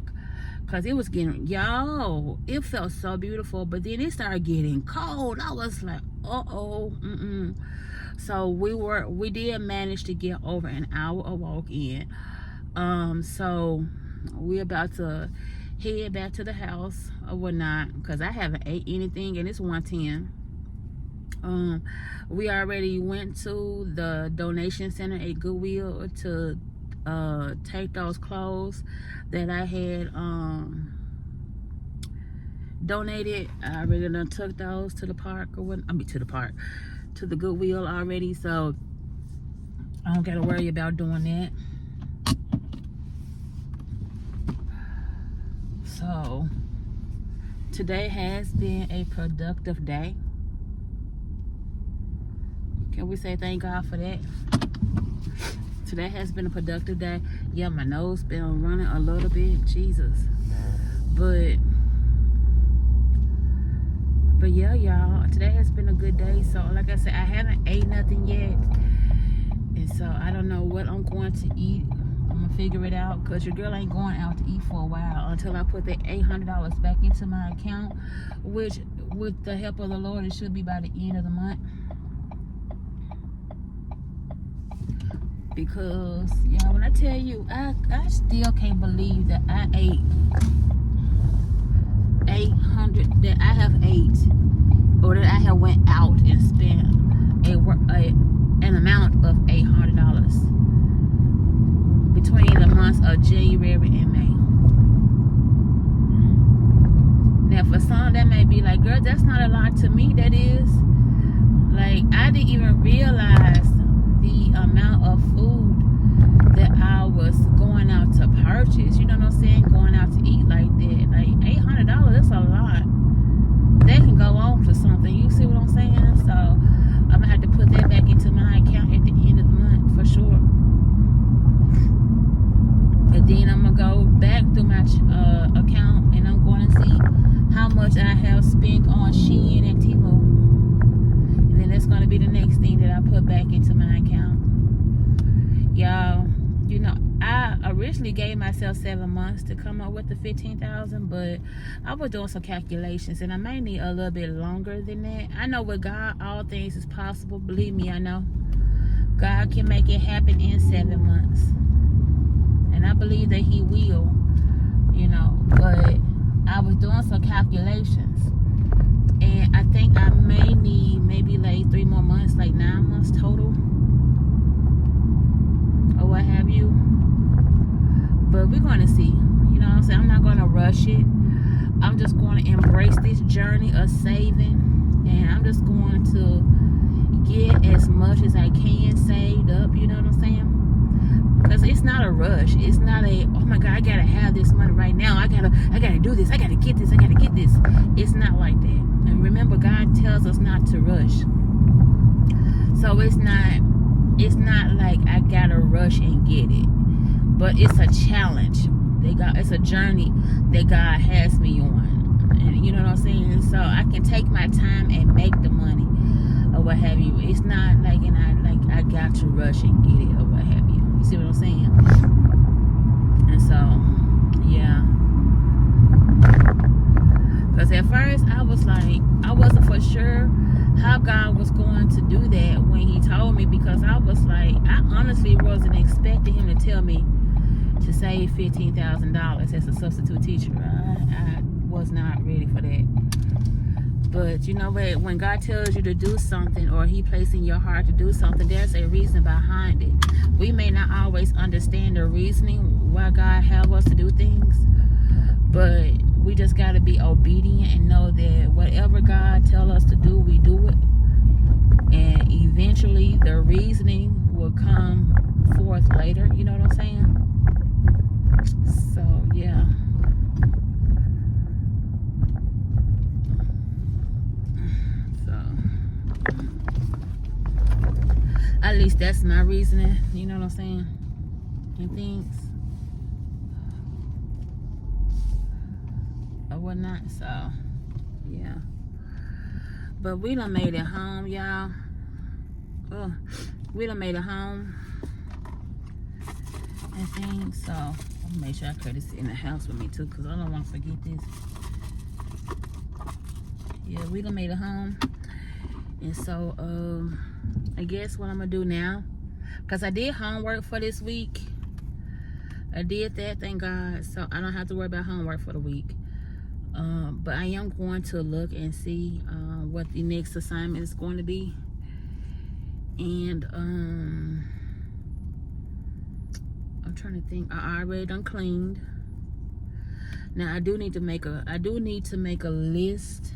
Speaker 1: because it was getting, y'all, it felt so beautiful, but then it started getting cold. I was like, so we did manage to get over an hour of walk in. So we're about to head back to the house or whatnot because I haven't ate anything and it's 1:10. We already went to the donation center at Goodwill to take those clothes that I had donated. I already done took those to the park or what, to the Goodwill already, so I don't gotta worry about doing that. So today has been a productive day. Can we say thank God for that? Today has been a productive day. Yeah, my nose been running a little bit, Jesus. But yeah, y'all, today has been a good day. So like I said, I haven't ate nothing yet, and so I don't know what I'm going to eat. I'm gonna figure it out, because your girl ain't going out to eat for a while until I put that $800 back into my account, which with the help of the Lord, it should be by the end of the month. Because yeah, when I tell you, I still can't believe that I ate 800, that I have ate, or that I have went out and spent an amount of $800 between the months of January and May. Now for some that may be like, girl, that's not a lot. To me, that is. Like, I didn't even realize the amount of food that I was going out to purchase. You know what I'm saying? Going out to eat like that. Like $800, that's a lot. That can go on for something. You see what I'm saying? So I'm gonna have to put that back into my account at the end of the month for sure. And then I'm gonna go back through my account, and I'm going to see how much I have spent on Shein and Temu. And then that's gonna be the next thing that I put back into my account. Y'all, you know, I originally gave myself 7 months to come up with the 15,000, but I was doing some calculations, and I may need a little bit longer than that. I know with God, all things is possible. Believe me, I know. God can make it happen in 7 months. And I believe that he will, you know, but I was doing some calculations, and I think I may need maybe like 3 more months, like 9 months total, or what have you. But we're going to see, you know what I'm saying? I'm not going to rush it. I'm just going to embrace this journey of saving, and I'm just going to get as much as I can saved up, you know what I'm saying? Because it's not a rush. It's not a, oh my God, I gotta have this money right now. I gotta do this. I gotta get this. It's not like that. And remember, God tells us not to rush. So it's not like I gotta rush and get it. But it's a challenge. It's a journey that God has me on. And you know what I'm saying? So I can take my time and make the money, or what have you. It's not like I got to rush and get it, or what have you. You see what I'm saying? And so, yeah. Because at first I was like, I wasn't for sure how God was going to do that when he told me, because I was like, I honestly wasn't expecting him to tell me to save $15,000 as a substitute teacher. I was not ready for that. But you know what? When God tells you to do something, or he places in your heart to do something, there's a reason behind it. We may not always understand the reasoning why God have us to do things, but we just got to be obedient and know that whatever God tell us to do, we do it. And eventually the reasoning will come forth later. You know what I'm saying? So, yeah. At least that's my reasoning, you know what I'm saying, and things, or whatnot. So, yeah. But we done made it home, y'all. Oh, we done made it home and things. So, I'll make sure I carry this in the house with me too, because I don't want to forget this. Yeah, we done made it home. And so, I guess what I'm gonna do now, because I did homework for this week. I did that, thank God. So I don't have to worry about homework for the week. But I am going to look and see what the next assignment is going to be. And I'm trying to think. I already done cleaned. Now I do need to make a list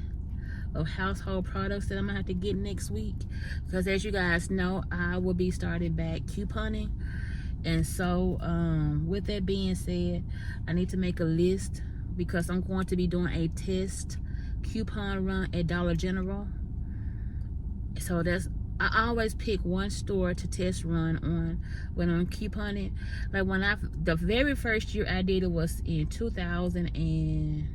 Speaker 1: of household products that I'm gonna have to get next week, because as you guys know, I will be starting back couponing. And so with that being said, I need to make a list, because I'm going to be doing a test coupon run at Dollar General. So that's I always pick one store to test run on when I'm couponing. Like when the very first year I did it was in 2010.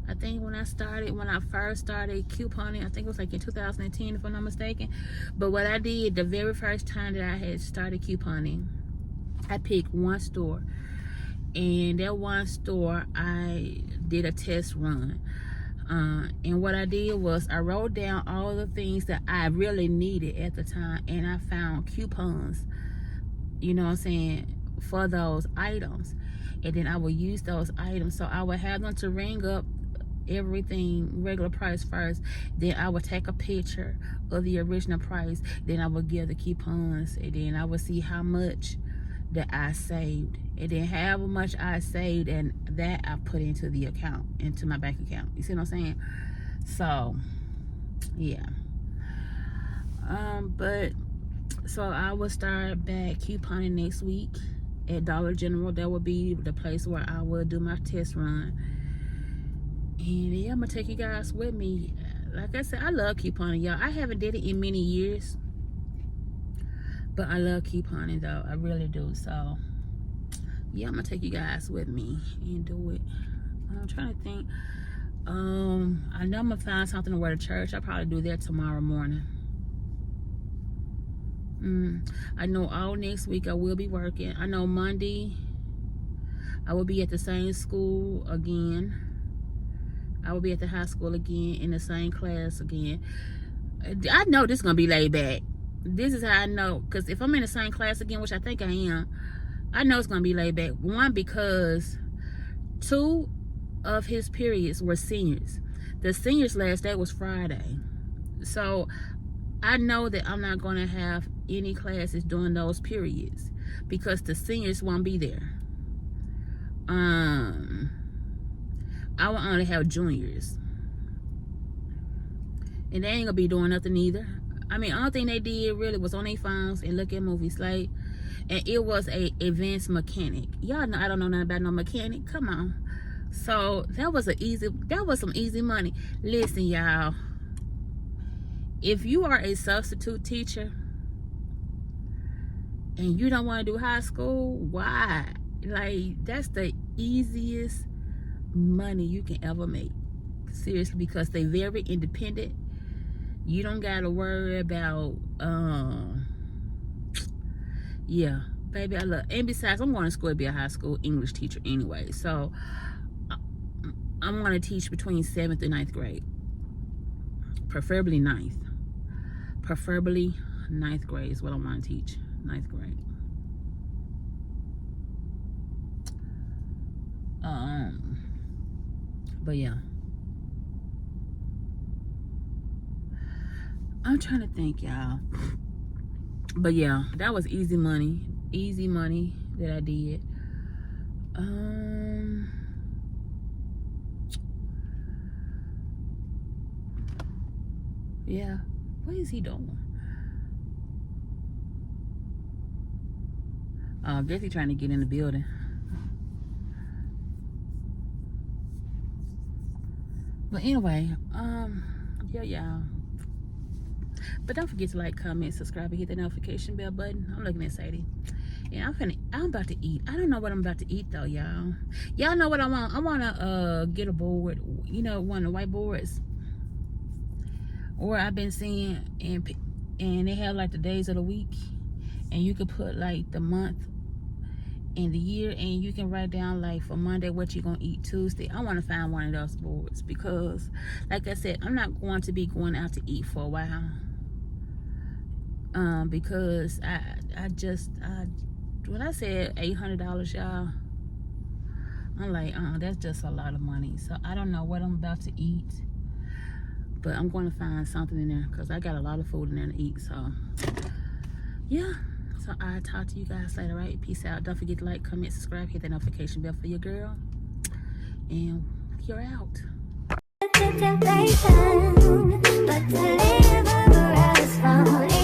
Speaker 1: I think when I first started couponing, I think it was like in 2010 if I'm not mistaken. But what I did the very first time that I had started couponing, I picked one store. And that one store, I did a test run. And what I did was I wrote down all the things that I really needed at the time. And I found coupons, you know what I'm saying, for those items. And then I would use those items. So I would have them to ring up everything regular price first. Then I would take a picture of the original price. Then I would give the coupons. And then I would see how much that I saved, and then however much I saved, and that I put into the account, into my bank account. You see what I'm saying? So yeah. But so I will start back couponing next week at Dollar General. That will be the place where I will do my test run. And yeah, I'm gonna take you guys with me. Like I said, I love couponing, y'all. I haven't did it in many years, but I love couponing though. I really do. So yeah, I'm gonna take you guys with me and do it. I'm trying to think. I know I'm gonna find something to wear to church. I'll probably do that tomorrow morning. I know all next week I will be working. I know Monday I will be at the same school again. I will be at the high school again in the same class again. I know this is gonna be laid back. This is how I know, because if I'm in the same class again, which I think I am, I know it's gonna be laid back. One, because 2 of his periods were seniors. The seniors last day was Friday, so I know that I'm not gonna have any classes during those periods because the seniors won't be there. I will only have juniors, and they ain't gonna be doing nothing either. I mean, only thing they did really was on their phones and look at movies, like, and it was a advanced mechanic. Y'all know I don't know nothing about no mechanic. Come on. So that was some easy money. Listen, y'all, if you are a substitute teacher and you don't want to do high school, why? Like, that's the easiest money you can ever make. Seriously, because they very independent. You don't gotta worry about yeah, baby, I love. And besides, I'm going to school to be a high school English teacher anyway, so I'm going to teach between 7th and 9th grade, preferably 9th grade is what I want to teach. 9th grade. But yeah, I'm trying to think, y'all. But yeah, that was easy money that I did. Yeah, what is he doing? I guess he's trying to get in the building. But anyway, yeah, y'all. But don't forget to like, comment, subscribe, and hit the notification bell button. I'm looking at Sadie. And I'm about to eat. I don't know what I'm about to eat though, y'all. Y'all know what I want. I want to get a board, you know, one of the white boards. Or I've been seeing, and they have like the days of the week. And you could put like the month and the year, and you can write down like for Monday what you're gonna eat Tuesday. I want to find one of those boards because, like I said, I'm not going to be going out to eat for a while. Because when I said $800, y'all, I'm like, that's just a lot of money. So I don't know what I'm about to eat, but I'm going to find something in there because I got a lot of food in there to eat. So yeah. So I'll talk to you guys later, right? Peace out. Don't forget to like, comment, subscribe, hit that notification bell for your girl. And you're out.
Speaker 5: But to live a